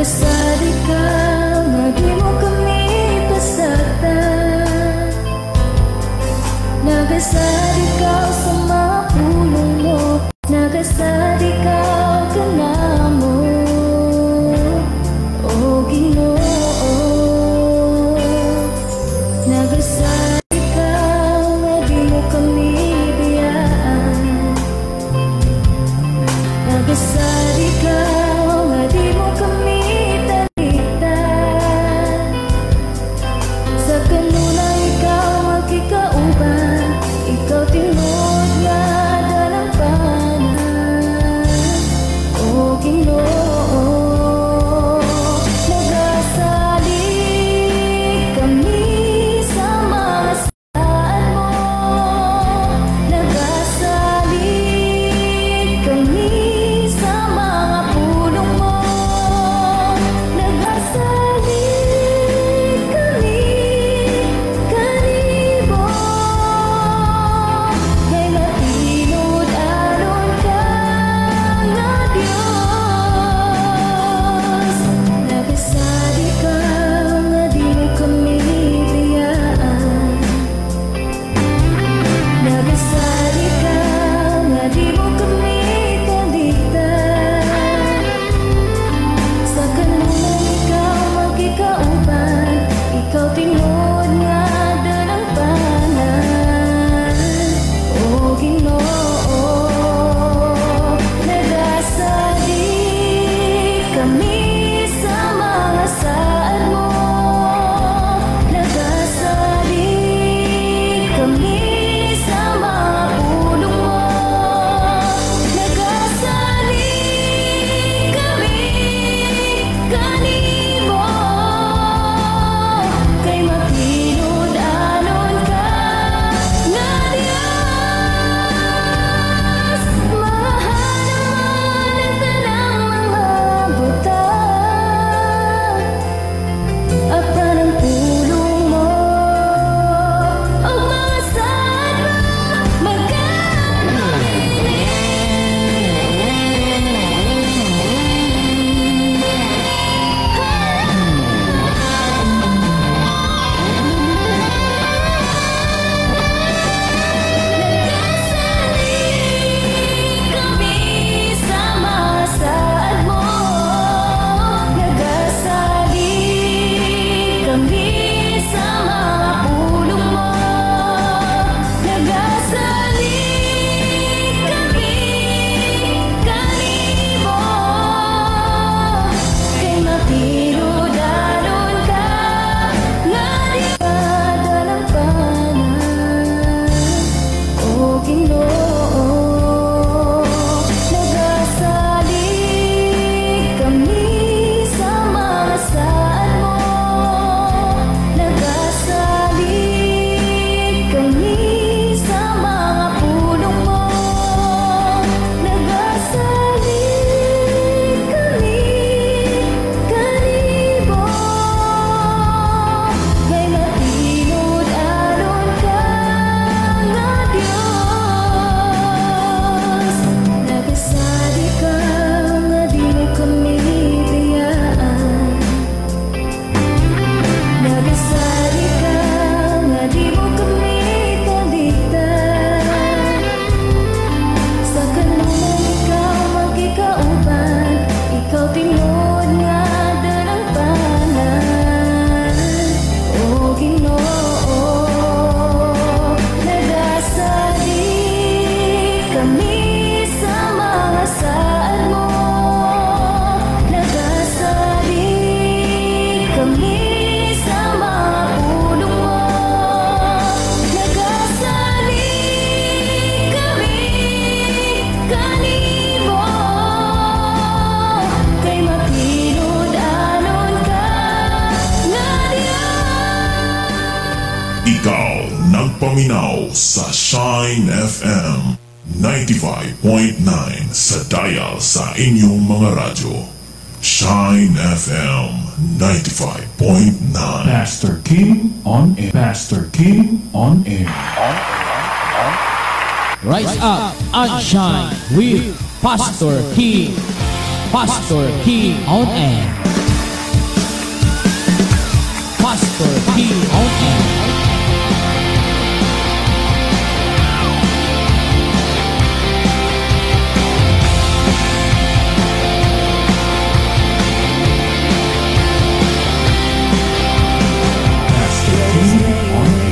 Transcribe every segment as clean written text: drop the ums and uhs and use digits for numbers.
Nagkasari ka, nga di mo kami pasagdan. Nagasari ka sa mga pulong mo, nagasari ka kanamo, o Ginoo. Nagasari ka, nga di mo kami biyaan. Nagasari ka, nga di mo kami talitan. Sa kanuna ikaw magkikauban, ikaw tinod nga dalampanan, o Ginoo. Nagasali kami sa mga saan mo, nagasali kami sa mga pulong mo, nagasali kami kanibo. Kay matinod aron ka nga Diyos. Nagasali ka, nga di mo kami biyaan. Nagasali ka, nga di mo kami talitan. Sa kanunay ikaw magkikauban, ikaw tinod nga dalampanan, o Ginoo. Nagasali kami sa mga saan mo, nagasali kami sa mga pulong mo, nagasali kami kanibo. Kay matinod anon ka nga Diyos. Mahal naman ang tanang mga butang, apan ang pulong mo, ang mga saan mo magkakapiling. Nagasali kami sa mga saan mo, nagasali kami sa mga pulong mo, nagasali kami kanibo. Kay matinod aron ka nga di ka dalampanan, o Ginoo. Nagasali kami sa mga saan mo, nagasali kami sa mga pulong mo, nagasali kami kanibo. Kay matinod aron ka nga Diyos. Nagasali ka, nga di mo kami biyaan. Nagasali ka, nga di mo kami talitan. Sa kanunay ikaw magkikauban, ikaw tinod nga dalampanan, o Ginoo. Nagasali kami sa mga saan mo, nagasali kami sa mga pulong mo, nagasali kami kanibo. Kay matinod anon ka nga Diyos. Ikaw nagpaminaw sa Shine FM 95.9 sa dial sa inyong mga radyo. Shine FM 95.9. Pastor King on air. Pastor King on air. Rise up and shine with Pastor King. Pastor King on air. Pastor Kim on air. Pastor Kim on air.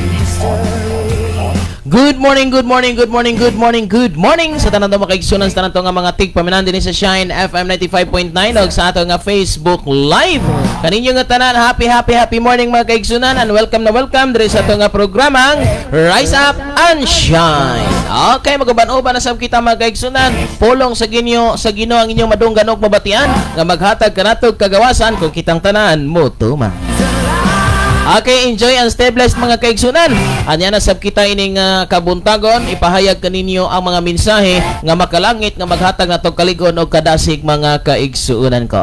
Good morning, good morning, good morning, good morning, good morning sa tanan to makaigsunan sa tanan to nga mga tigpaminan din sa Shine FM 95.9 og sa ato nga Facebook Live. Kaninyo nga tanan, happy morning mga kaigsunan and welcome na welcome diri sa ato nga programang Rise Up and Shine. Okay, magaban-uban na sab kita mga kaigsunan. Pulong sa Ginoo ang inyong madunggan og mabatian nga maghatag kanatog kagawasan kung kitang tanan mo tuma. Okay, enjoy and stay blessed mga kaigsunan. Anya na sab kita ining kabuntagon, ipahayag kaninyo ang mga mensahe nga makalangit nga maghatag natong kaligon og kadasig mga kaigsunan ko.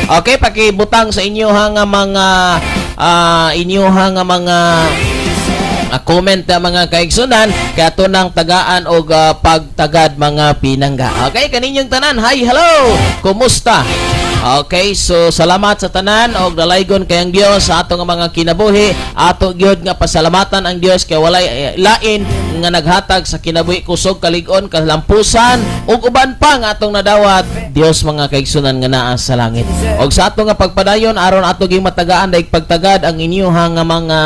Okay, pakibutang sa inyo nga mga comment mga kaigsunan kaya to nang tagaan og pagtagad mga pinangga. Okay, kaninyong tanan, hi, hello, kumusta? Okay, so salamat sa tanan og dalaygon kay ang Dios sa ato nga mga kinabuhi. Ato gyud nga pasalamatan ang Dios kay walay lain nga naghatag sa kinabuhi kusog kalig-on kalampusan ug uban pa nga atong nadawat Dios mga kaigsunan nga naa sa langit. Og sa ato nga pagpadayon aron ato gyud matagaan daig pagtagad ang inyo nga mga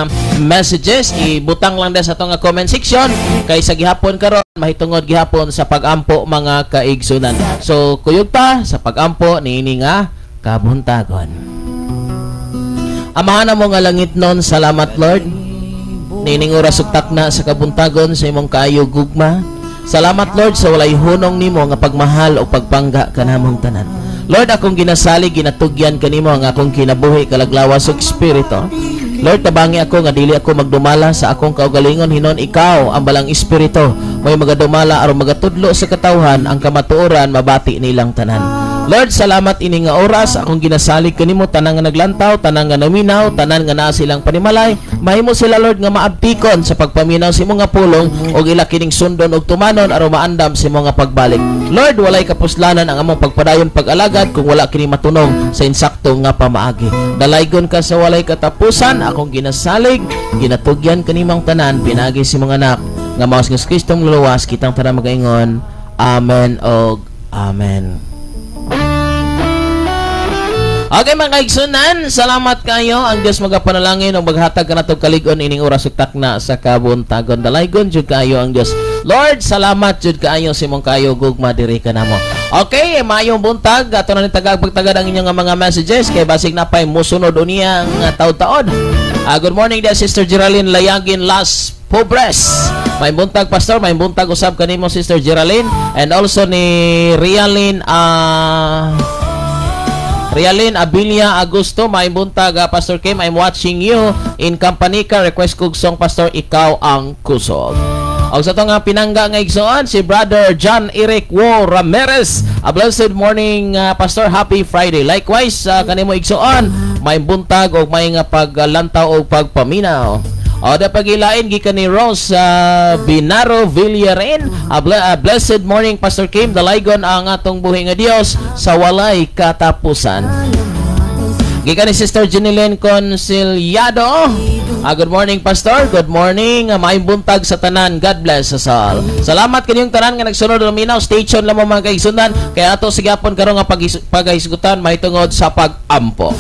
messages, ibutang lang sa ato nga comment section kay sa gihapon karon mahitungod gihapon sa pag-ampo mga kaigsunan. So kuyog pa sa pag-ampo niini nga kabuntagon. Amahan na mo nga langit nun, salamat Lord. Nining oras ug takna sa kabuntagon sa imong kaayo gugma. Salamat Lord sa walay hunong nimo nga pagmahal o pagpangga kanamong tanan. Lord, akong ginasalig, ginatugyan kanimo ang akong kinabuhi kalaglawas ug espiritu. Lord, tabangi ako nga dili ako magdumala sa akong kaugalingon hinon ikaw ang balang espiritu may magadumala aron magatudlo sa katawhan ang kamatuoran mabati nilang tanan. Lord, salamat ini nga oras akong ginasalig kanimo tanang nga naglantaw, tanang nga naminaw, tanan nga naa silang panimalay. Mahimo sila Lord nga maabtikon sa pagpaminaw sa imong nga pulong og ila kining sundon og tumanon aron maandam sa imong nga pagbalik. Lord, walay kapuslanan ang among pagpadayon pag-alagad kung wala kini matunong sa insakto nga pamaagi. Dalaygon ka sa walay katapusan akong ginasalig, ginatugyan kanimong tanan pinagi si mga anak nga maos nga Kristong luluwas kitang tanan magaingon. Amen og amen. Okay mga kaigsunan, salamat kayo. Ang Diyos magapanalangin o maghatag ka na itong kaligon ining oras ug takna sa kabuntagon. Dalaygon jud kayo ang Diyos. Lord, salamat jud kayo si mong kayo gugma diri ka namo. Okay, mayong buntag ato na ni tagapagtagad ang inyong mga messages kay basig na pay musunod unya ang taud-taod. Good morning there Sister Geraldine Layagin Las Pobres. May buntag pastor, may buntag usab kanimo Sister Geraldine and also ni Realin Abilia Agusto, may buntag Pastor Kim, I'm watching you in company ka, request kog song Pastor Ikaw ang Kusog. Og sa to nga pinangga nga igsoon si Brother John Eric Wo Ramirez. A blessed morning Pastor, happy Friday. Likewise kanimo igsoon, may buntag og may nga paglantaw og pagpaminaw. O da pagilain gikan ni Rose Binaro Villarin. A blessed morning Pastor Kim, dalaygon ang atong buhi nga Dios sa walay katapusan. Gikan ni Sister Jeneline Conciliado. Good morning Pastor, good morning. May buntag sa tanan, God bless us all. Salamat kanyong tanan nga nagsunod luminaw. Stay tuned lang mo mga kaigsunan kaya ato sigapon karon nga pagahisgutan mahitungod sa pag-ampo.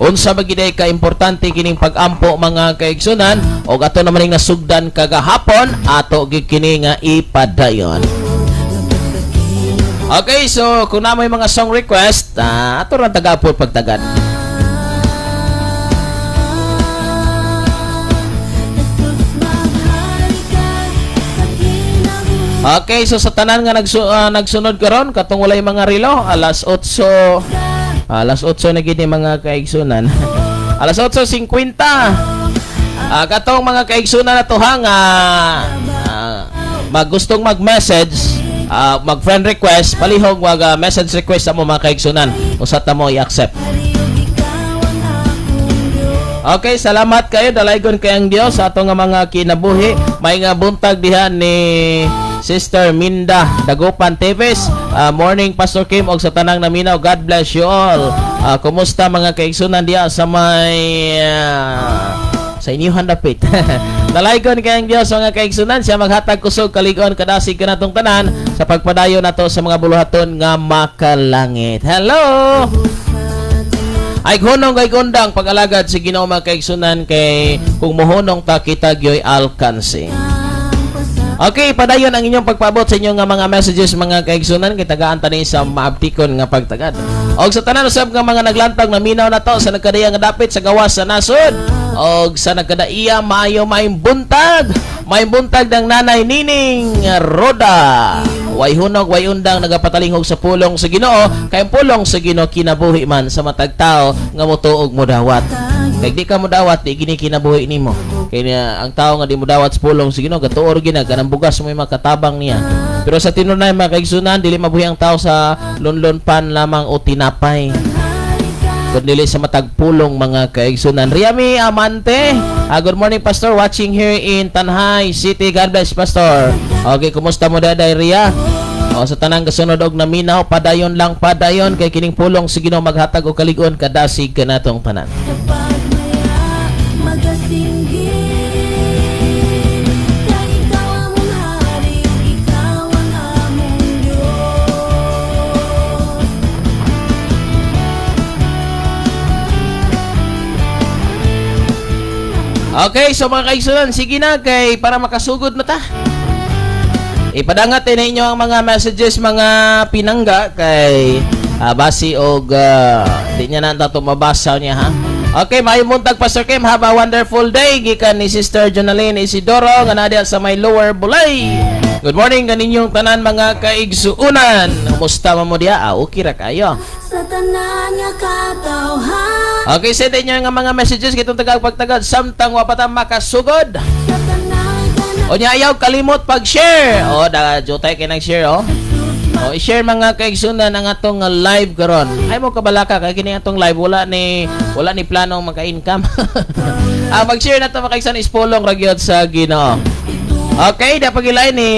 Unsa ba giday ka importante kining pag-ampo mga kaigsunan og ato naman ning nasugdan kagahapon ato gid kini nga ipadayon. Okay, so kung na may mga song request, ato ra tagapod pagtagad. Okay, so sa tanan nga nagsunod karon katong walay mga relo, alas 8 na gid mga kaigsunan. Alas 8:50. Katong mga kaigsunan na to nga magustong mag-message, mag-friend request, palihog wag message request sa mo mga kaigsunan. Usa ta mo i-accept. Okay, salamat kayo dalaygon kay ang Dios sa ato nga mga kinabuhi. May nga buntag diha ni Sister Minda Dagupan Teves. Morning Pastor Kim og sa tanang naminaw. God bless you all. Kumusta mga kaigsunan diya sa may sa inyong dapit. Nalaygon kayang Diyos mga kaigsunan, siya maghatag kusog kaligon kadasig kanatong tanan sa pagpadayon nato sa mga buluhaton nga makalangit. Hello. Ay hunong kay kundang pag-alagad si Ginoo mga kaigsunan kay kung mohunong ta kita gyoy alkanse. Okay, padayon ang inyong pagpaabot sa inyong mga messages mga kaigsunan kay tagaan tani sa maabtikon nga pagtagad. Og sa tanan usab nga mga naglantag na minaw na to sa nagkadaya nga dapit sa gawas sa nasod og sa nagkadaiya maayo maayong buntag ng nanay Nining Roda. Way hunog way undang nagapatalingog sa pulong sa Ginoo kay ang pulong sa Ginoo kinabuhi man sa matag tao nga motuog mo dawat. Kay di ka mo dawat di gini kinabuhi nimo. Kay ang tao nga di mo dawat sa pulong sa Ginoo gatuor gina kanang bugas mo makatabang niya. Pero sa tinunay mga kaigsunan dili mabuhi ang tao sa lunlon pan lamang o tinapay. Kundi sa matag pulong mga kaigsunan. Riami Amante, good morning Pastor, watching here in Tanhay City. God bless Pastor. Okay, kumusta mo daday Ria? Sa tanang kasunod og naminaw, padayon lang padayon kay kining pulong sa Ginoo maghatag og kaligon kadasig kanatong tanan. Okay, so mga kaigsunan, sige na kay para makasugod na ta. Ipadangat na inyo ang mga messages mga pinangga kay basi og di niya na ito mabasa niya ha. Okay, maayong buntag Pastor Kim, have a wonderful day gikan ni Sister Jonaline Isidoro nga nadia sa may Lower Bulay. Good morning kaninyong tanan mga kaigsuunan. Kumusta mo diya? Okay ra kayo. Okay, send inyo nga mga messages kitong tagapagtagad samtang wa pa ta makasugod. O nya ayaw kalimot pag-share. O da jotay kay nag-share o. O i-share mga kaigsunan ang atong live karon. Ay mo kabalaka kay kini atong live wala ni planong maka-income. Mag-share na ta mga kaigsunan ispolong ra gyud sa Ginoo. Okay, dapat gilay ni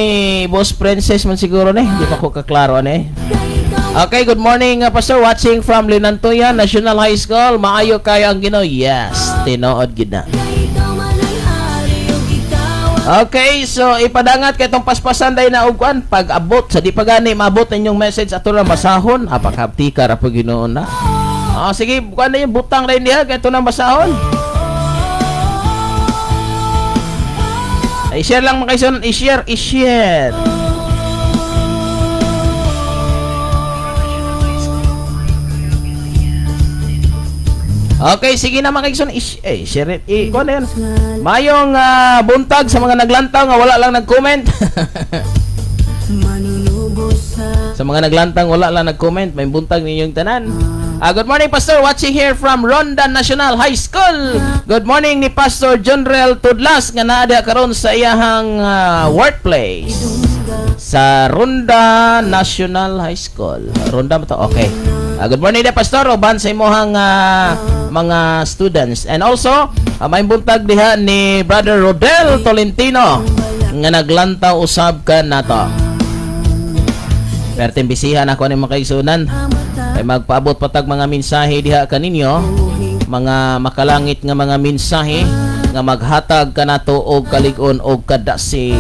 Boss Princess man siguro ni. Di pa ko kaklaro ni. Okay, good morning Pastor, watching from Linantuyan National High School. Maayo kayo ang Ginoo. Yes, tinuod gid na. Okay, so ipadangat kay tong paspasan day na ugkuan pag-abot sa di pa gani maabot ninyong message ato na basahon apakabti ka ra pag Ginoo na. Sige, kuan na yung butang rin diha kay to na basahon. I-share lang mga kaison, i-share. Okay, sige na mga kaigsunan, share it. Kuha na yan. Mayong buntag sa mga naglantaw nga wala lang nag-comment. Sa mga naglantang wala lang nag-comment, may buntag ninyong tanan. Good morning Pastor, watching here from Ronda National High School. Good morning ni Pastor Jonrel Tudlas nga naada karon sa iyahang workplace sa Ronda National High School. Ronda mo to? Okay. Good morning na Pastor, uban sa imohang mga students. And also, may buntag diha ni Brother Rodel Tolentino nga naglantaw usab ka na to. Perting bisihan ako ni mga kaigsunan. Ay magpaabot patag mga mensahe diha kaninyo, mga makalangit nga mga mensahe nga maghatag kanato og kalig-on og kadasig.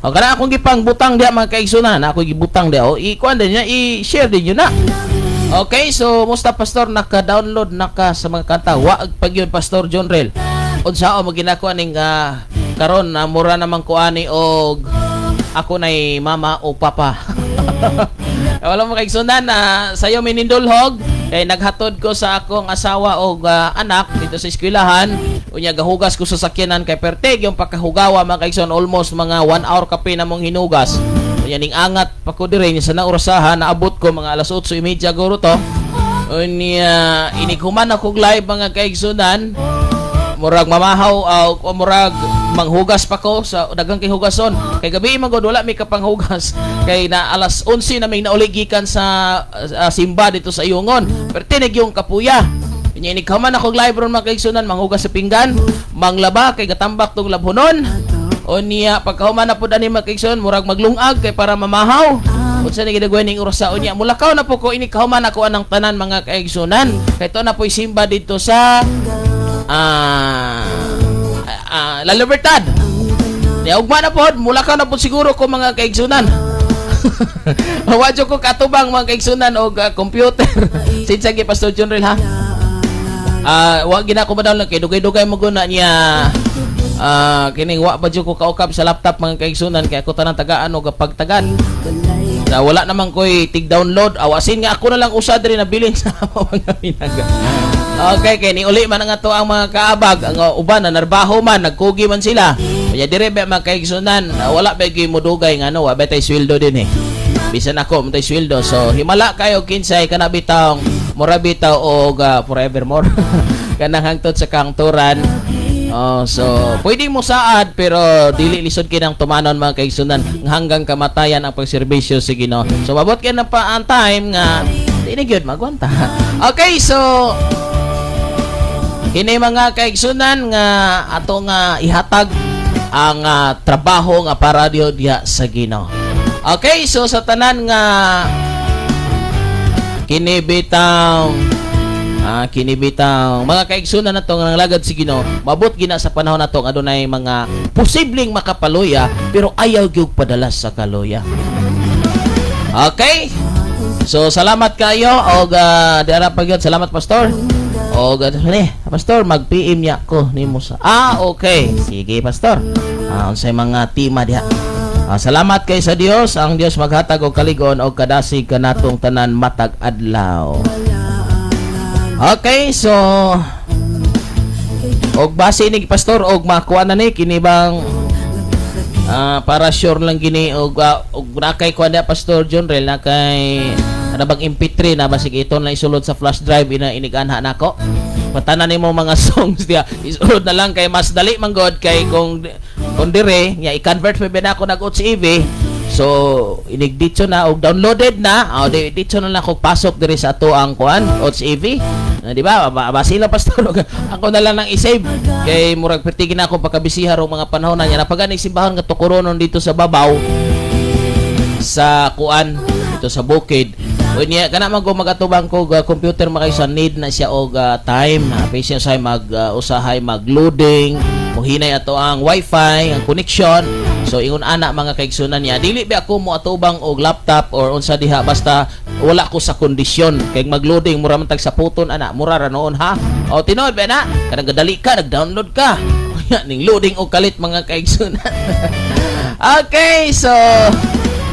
O kana akong gipang butang diha mga kaigsunan, ako gibutang diha o i-kuan din niya, i-share din niyo na. Okay, so musta Pastor, naka-download naka sa mga kanta. Waag pag yun Pastor Jonrel. Unsa o maginakuha ning karon na mura namang kuani og ako nay mama o papa. Wala mo kaigsunan sayo minindulhog kay naghatod ko sa akong asawa og anak dito sa eskwelahan. Unya gahugas ko sa sakyanan kay perteg yung pagkahugawa mga kaigsunan, almost mga 1 hour kape na mong hinugas. Unya ning angat pa ko dire sa naurasahan, naabot ko mga alas 8:30 guro to. Unya inighuman ako live mga kaigsunan. Murag mamahaw o murag manghugas pa ko sa dagang kay hugason. Kay gabi man gud wala mi kapanghugas. Kay na alas 11 na may nauligikan sa simba dito sa Iyongon. Pero tinig yung kapuya. Nya inighuman ako live ron mga kaigsunan, manghugas sa pinggan, manglaba kay gatambak tong labhonon. O niya pagkahuman na pud ani mga kaigsunan murag maglungag kay para mamahaw. Unsa ni gidagway ning oras sa unya? Mulakaw na po ko ini kahuman ako anang tanan mga kaigsunan. Kay to na po'y simba dito sa La Libertad. Di ugma na pod, mulakaw na po siguro ko mga kaigsunan. Wadyo ko katubang mga kaigsunan og computer. Sinsa gi Pastor Junril ha. Wa gina ko ba daw lang kay dugay-dugay mo guna niya. Kining wa ba jud ko kaukab sa laptop mga kaigsunan kay ako tanang tagaan og pagtagan. Wala naman ko'y tig-download. Awasin nga ako na lang usad rin na bilin sa mga pinangga. Okay, kaya ni uli man nga to ang mga kaabag. Ang uban na narbaho man, nagkugi man sila. Kaya dire ba mga kaigsunan, wala ba yung mudugay nga no, wala tayo sweldo din eh. Bisan ako, matay sweldo. So, himala kayo kinsay, kanabitaw, murabitaw o forevermore. Kanang hangtod sa kangturan. So, pwede mo saad pero dili lisod kinang tumanon mga kaigsunan hanggang kamatayan ang pagserbisyo sa Ginoo. So, mabot ka na pa ang time nga di na gyud magwanta. Okay, so kini mga kaigsunan nga ato nga ihatag ang trabaho nga para diha sa Ginoo. Okay, so sa tanan nga kinibitaw mga kaigsunan nato nga nanglagad si Ginoo, mabot gina sa panahon nato nga adunay mga posibleng makapaluya pero ayaw gyud padalas sa kaluya. Okay? So salamat kayo og dara pagyud salamat pastor. Og pastor mag-PM niya ko nimo sa. Okay. Sige pastor. Unsay mga tema diha. Salamat kay sa Dios, ang Dios maghatag og kaligon og kadasig kanatong tanan matag adlaw. Okay, so og base ni pastor og makuha na ni kini bang para sure lang gini og nakay kuha na Pastor Junril nakay ano bang MP3 na basig ito na isulod sa flash drive iniganha nako. Patanan nimo mga songs dia isulod na lang kay mas dali man god kay kung dire nya i-convert pa ba ako nag-OCV. So, inigdito na o downloaded na. Dito na lang kung pasok dire sa ato ang kuan, OCV. Di ba? Basila pastor. Ako na lang nang i-save. Kay murag pertigin na ako pagkabisiha ro mga panahon na niya. Napagani simbahan nga tukuronon dito sa babaw. Sa kuan, dito sa bukid. O niya, kana man ko magatubang ko computer makaysa need na siya og time. Patience ay usahay mag-loading. Muhinay ato ang wifi, ang connection. So ingon ana mga kaigsunan niya, dili ba ako mo atubang og laptop or unsa diha basta wala ko sa kondisyon kay mag-loading mura man tag sa puton ana, mura ra noon ha. O tinuod ba na? Kanang gadali ka, nag-download ka. Ning loading og kalit mga kaigsunan. Okay, so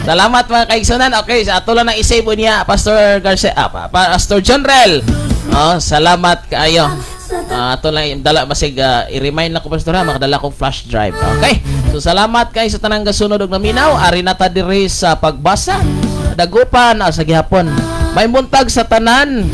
salamat mga kaigsunan. Okay, sa ato lang nang i-save niya Pastor Garcia, Pastor Junril. Salamat kaayo. Ato lang dala basig i-remind na ko pastor ha makadala kong flash drive. Okay. So salamat kay sa tanang gasunod og naminaw. Ari na ta diri sa pagbasa. Dagupan sa gihapon. May buntag sa tanan.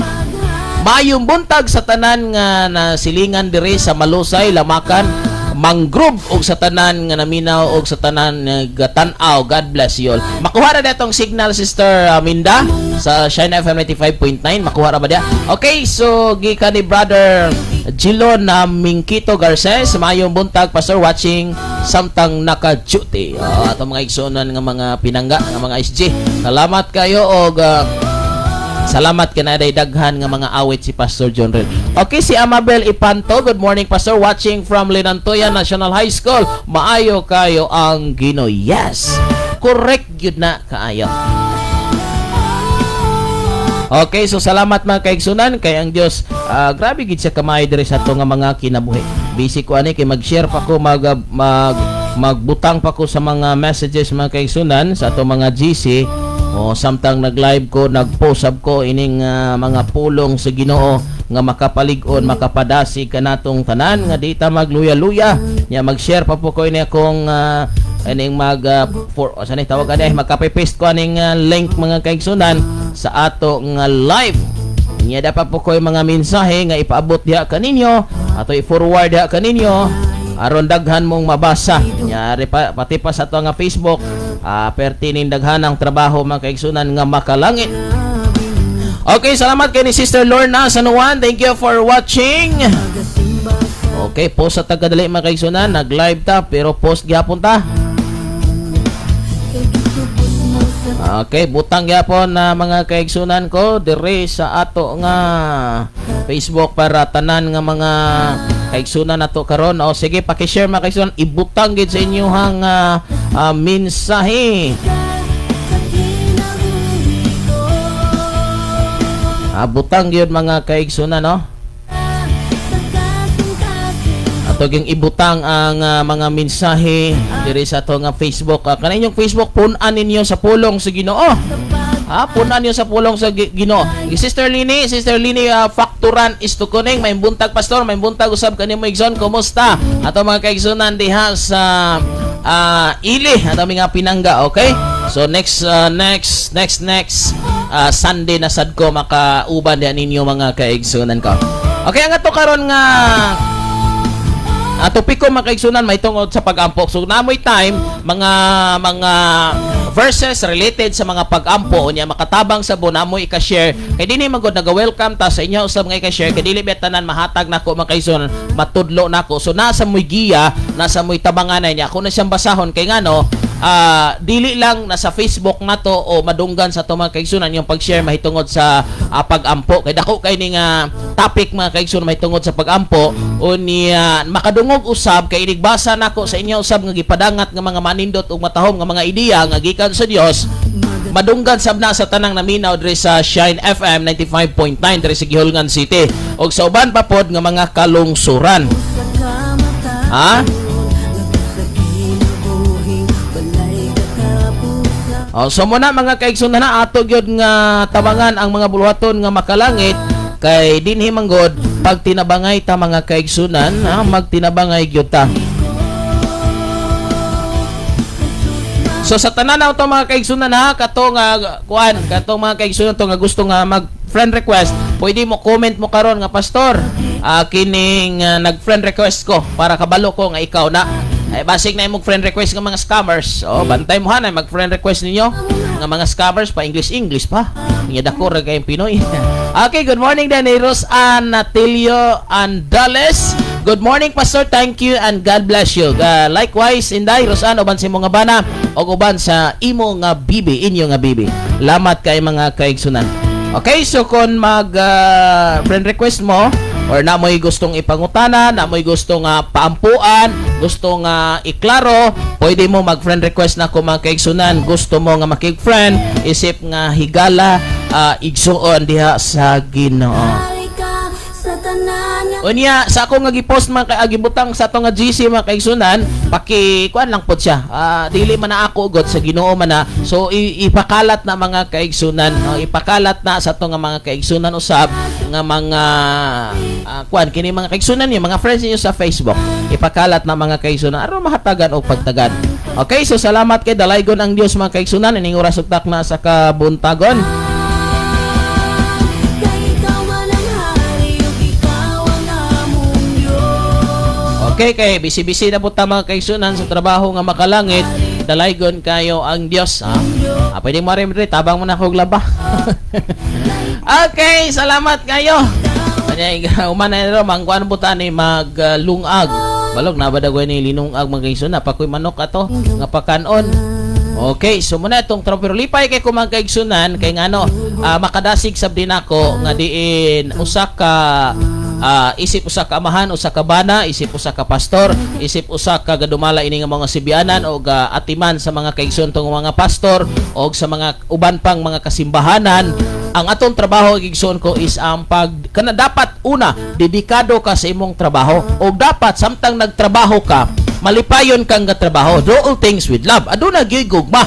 Mayong buntag sa tanan nga nasilingan diri sa Malusay, Lamakan, Mangrove og sa tanan nga naminaw og sa tanan nga tan-aw. God bless you all. Makuha ra datong signal Sister Minda sa Shine FM 95.9. Makuha ra ba dia? Okay, so gikan ni Brother Gilon na Mingkito Garces. Mayong buntag pastor watching samtang naka-duty. Ato mga igsunan nga mga pinangga nga mga SG. Salamat kayo og salamat kanaday daghan nga mga awit si Pastor Junril. Okay, si Amabel Ipanto. Good morning, Pastor. Watching from Linantoya National High School. Maayo kayo ang Ginoo. Yes. Correct yun na kaayo. Okay, so salamat mga kaigsunan kay ang Dios. Grabe gid siya kamay diri sa ato nga mga kinabuhi. Busy ko ani kay mag-share pa ko magbutang pa ko sa mga messages mga kaigsunan sa ato mga GC. Samtang nag-live ko, nag-post ko ining mga pulong sa Ginoo nga makapalig-on, makapadasi kanatong tanan nga dita magluya-luya. Nya mag-share pa po ko ini akong ining magkape-paste ko aning link mga kaigsunan sa ato nga live. Nya dapat po ko mga mensahe nga ipaabot diha kaninyo ato i-forward diha kaninyo aron daghan mong mabasa. Nya pati pa sa ato nga Facebook pertining daghanang trabaho mga kaigsunan nga makalangit. Okay, salamat kay ni Sister Lorna Sanuan. Thank you for watching. Okay, post sa tagadali mga kaigsunan, nag-live ta pero post gyapon ta. Okay, butang gyapon na mga kaigsunan ko dire sa ato nga Facebook para tanan nga mga kaigsunan nato karon. O sige, paki-share mga kaigsunan, ibutang gid sa inyohang mensahe. Butang gyud mga kaigsunan, no? Ato ging ibutang ang mga mensahe diri sa ato nga Facebook. Kanay yung Facebook pun-an ninyo sa pulong sa Ginoo. Punan niyo sa pulong sa Ginoo. Sister Lini, facturan is to kuning. May buntag pastor, may buntag usab kanimo igsoon. Kumusta? Ato mga kaigsunan diha sa Ili, ato mga pinangga, okay? So next Sunday na sad ko makauban diha ninyo mga kaigsunan ko. Okay, ang ato karon nga topic ko mga kaigsunan may tungod sa pag-ampo. So namoy time mga verses related sa mga pag-ampo unya makatabang sa namoy ika-share kay dinhi magod naga-welcome ta sa inyo usab nga ika-share kay dili betanan mahatag nako mga kaigsunan matudlo nako. So nasa moy giya, nasa moy tabanganan niya kung na siyang basahon kay ngano dili lang nasa Facebook nato o madunggan sa to mga kaigsunan yung pag-share mahitungod sa pag-ampo kay dako kay ning topic mga kaigsunan mahitungod sa pag-ampo unya makadungog usab kay inigbasa nako sa inyo usab nga gipadangat nga mga manindot ug matahom nga mga ideya nga gikan sa Dios madunggan sab na sa tanang naminaw diri sa Shine FM 95.9 diri sa Gihulngan City ug sa uban pa pod nga mga kalungsuran. So muna mga kaigsunan na ato gyud nga tabangan ang mga buluhaton nga makalangit kay dinhi manggod pag tinabangay ta mga kaigsunan magtinabangay gyud ta. So sa tanan na ito mga kaigsunan katong mga kaigsunan to nga gusto nga mag friend request, pwede mo comment mo karon nga pastor kining nag friend request ko para kabalo ko nga ikaw na basic na imong friend request ng mga scammers. Bantay mo hanay mag friend request ninyo ng mga scammers pa English pa. Nya dako ra kay Pinoy. Okay, good morning Danny Rose and Natilio Andales. Good morning pastor, thank you and God bless you. Likewise Inday Rosan uban sa imong nga bana ug uban sa imo nga bibi, inyo nga bibi. Lamat kay mga kaigsunan. Okay, so kung mag friend request mo or na mo'y gustong ipangutana, na mo'y gustong paampuan, gusto nga iklaro, pwede mo mag-friend request na kung mga kaigsunan. Gusto mo nga makig-friend, isip nga higala, igsuon diha sa Ginoo. Unya, sa ako nga gipost mga gibutang sa ato nga GC mga kaigsunan, paki-kuan lang pod siya. Dili man na ako ugod sa Ginoo man na. So ipakalat na mga kaigsunan, ipakalat na sa ato nga mga kaigsunan usab nga mga kuan kini mga kaigsunan niyo, mga friends niyo sa Facebook. Ipakalat na mga kaigsunan aron mahatagan og pagtagan. Okay, so salamat kay dalaygon ang Dios mga kaigsunan ining oras ug takna sa kabuntagon. Okay, kay bisi-bisi na po ta mga kaigsunan sa trabaho nga makalangit. Dalaygon kayo ang Dios. Pwede mo rin tabang mo na kog laba. Okay, salamat kayo. Umana na rin, mangkuan po ta ni maglungag. Balog na ba dagoy ni linungag mga kaigsunan? Pakoy manok ato nga pakanon. Okay, so muna itong pero lipay kay kumang kaigsunan kay ngano makadasig sab din ako nga diin usa ka isip usa ka amahan, usa ka bana, isip usa ka pastor, isip usa ka gadumala ini nga mga sibianan o atiman sa mga kaigsunan tong mga pastor o sa mga uban pang mga kasimbahanan. Ang atong trabaho igsoon ko is ang kana dapat una dedikado ka sa imong trabaho o dapat samtang nagtrabaho ka malipayon kang trabaho. Do all things with love. Aduna gyud gugma.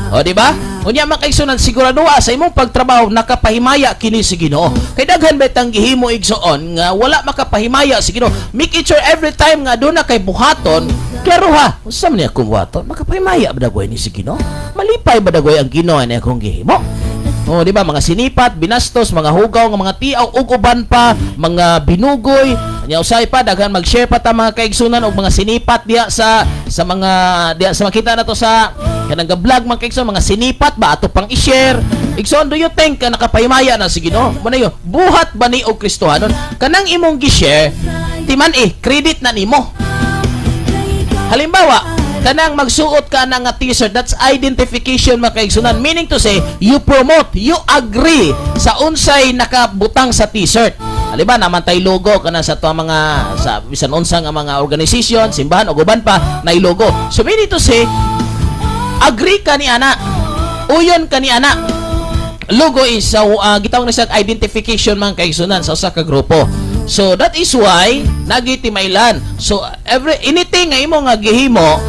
O di ba? Unya makaigsunan sigurado sa imong pagtrabaho nakapahimaya kini sa Ginoo. Kay daghan betang gihimo igsoon nga wala makapahimaya sa Ginoo. Make it sure every time nga aduna kay buhaton, klaro ha. Unsa man akong buhaton? Makapahimaya ba dagoy ni sa Ginoo? Malipay ba dagoy ang Ginoo ni akong gihimo? O di ba mga sinipat, binastos, mga hugaw, mga tiaw ug uban pa, mga binugoy. Nya usay pa daghan mag-share pa ta mga kaigsunan og mga sinipat diha sa mga diha sa makita nato sa kanang vlog mga kaigsunan, mga sinipat ba ato pang i-share. Igsoon, do you think ka nakapahimaya na si Ginoo? Muna yo, buhat ba ni og Kristohanon? Kanang imong gi-share permanente man credit na nimo. Halimbawa, kanang magsuot ka na nga t-shirt, that's identification makaigsunan. Meaning to say, you promote, you agree sa unsay nakabutang sa t-shirt. Halimbawa, naman tayo logo kana sa to mga sa bisan unsa nga mga organization, simbahan o guban pa na logo. So meaning to say, agree ka ni ana. Uyon ka ni ana. Logo is gitawag na sa identification man kaigsunan sa usa ka grupo. So that is why nagitimailan. So anything nga imo nga gihimo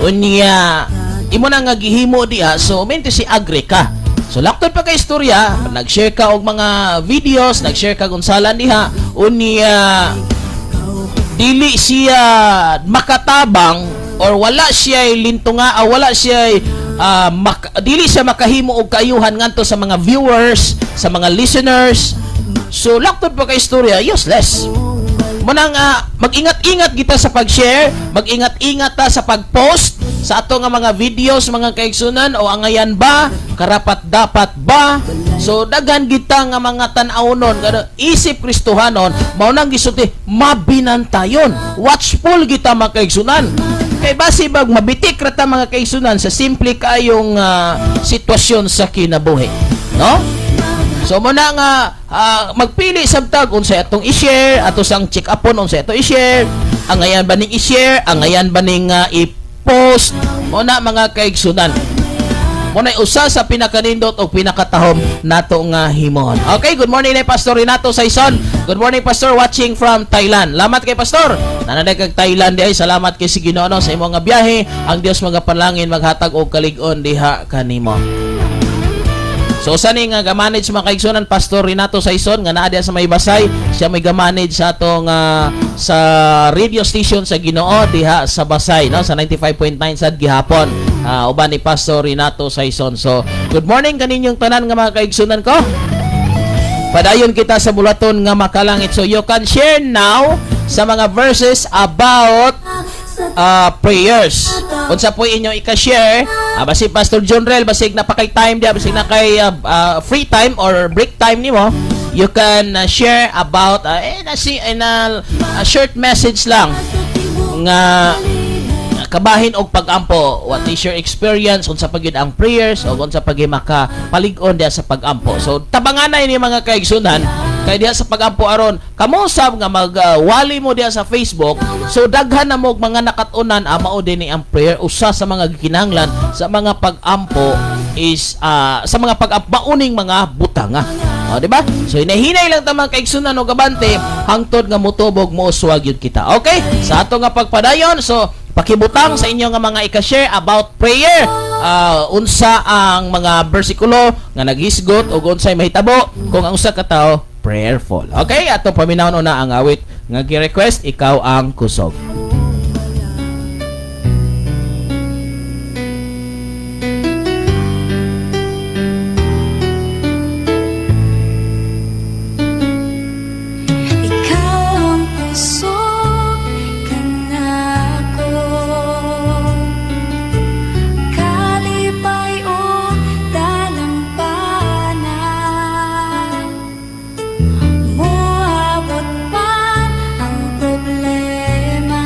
unya imo na nga gihimo diha, so meant to say agree ka. So laktod pa ka istorya, nag-share ka og mga videos, nag-share ka gunsalan diha unya dili siya makatabang or wala siya lintunga o wala siya dili siya makahimo og kaayuhan ngadto sa mga viewers, sa mga listeners. So laktod pa ka istorya, useless. Munang mag-ingat-ingat kita sa pag-share, mag-ingat-ingat ta sa pag-post sa ato nga mga videos, mga kaigsunan, o angayan ba, karapat dapat ba. So daghan kita nga mga tan-awnon, isip Kristohanon, mao nang gisulti mabinantayon, watchful kita mga kaigsunan. Kay basi bag mabitik ra ta mga kaigsunan sa simple kayong sitwasyon sa kinabuhi, no? So muna nga magpili sabtag unsay atong i-share, ato sang check upon unsay ato i-share, angayan ba ning i-share, angayan ba ning i-post, muna mga kaigsunan. Muna usa sa pinakanindot o pinakatahom nato nga himon. Okay, good morning na Pastor Renato Saison. Good morning Pastor, watching from Thailand. Salamat kay Pastor. Nanaday kag Thailand di ay salamat kay si Ginoo sa imong nga biyahe. Ang Dios magapanalangin maghatag og kalig-on diha kanimo. So sani nga ga-manage mga kaigsunan Pastor Renato Saison nga naa diha sa may Basay, siya may ga-manage sa atong sa radio station sa Ginoo diha sa Basay, no, sa 95.9 sad gihapon. Uban ni Pastor Renato Saison. So good morning kaninyong tanan nga mga kaigsunan ko. Padayon kita sa bulaton nga makalangit. So you can share now sa mga verses about prayers. Unsa po inyong i-share, basi Pastor John Rel, basig na pa kay time dia, basig na kay free time or break time nimo, you can share about a short message lang nga kabahin og pag-ampo. What is your experience unsa pagid ang prayers o unsa pagid makapalig-on dia sa pag-ampo. So tabanganay ni mga kaigsunan kay diha sa pag-ampo aron kamo sab nga magwali mo diha sa Facebook. So daghan na mo mga nakatunan mao din ni ang prayer. Usa sa mga kinahanglan sa mga pag-ampo is sa mga pag-ampuning mga butanga. Di ba? So hinahinay lang ta mga kaigsunan o gabante hangtod nga motubog mo uswag yun kita. Okay? Sa ato nga pagpadayon, so pakibutang sa inyo nga mga i-share about prayer. Unsa ang mga bersikulo nga naghisgot o unsay mahitabo kung ang usa ka tawo prayerful. Okay? Ato paminawon na ang awit nga gi-request, ikaw ang kusog. Moabot pa ang problema.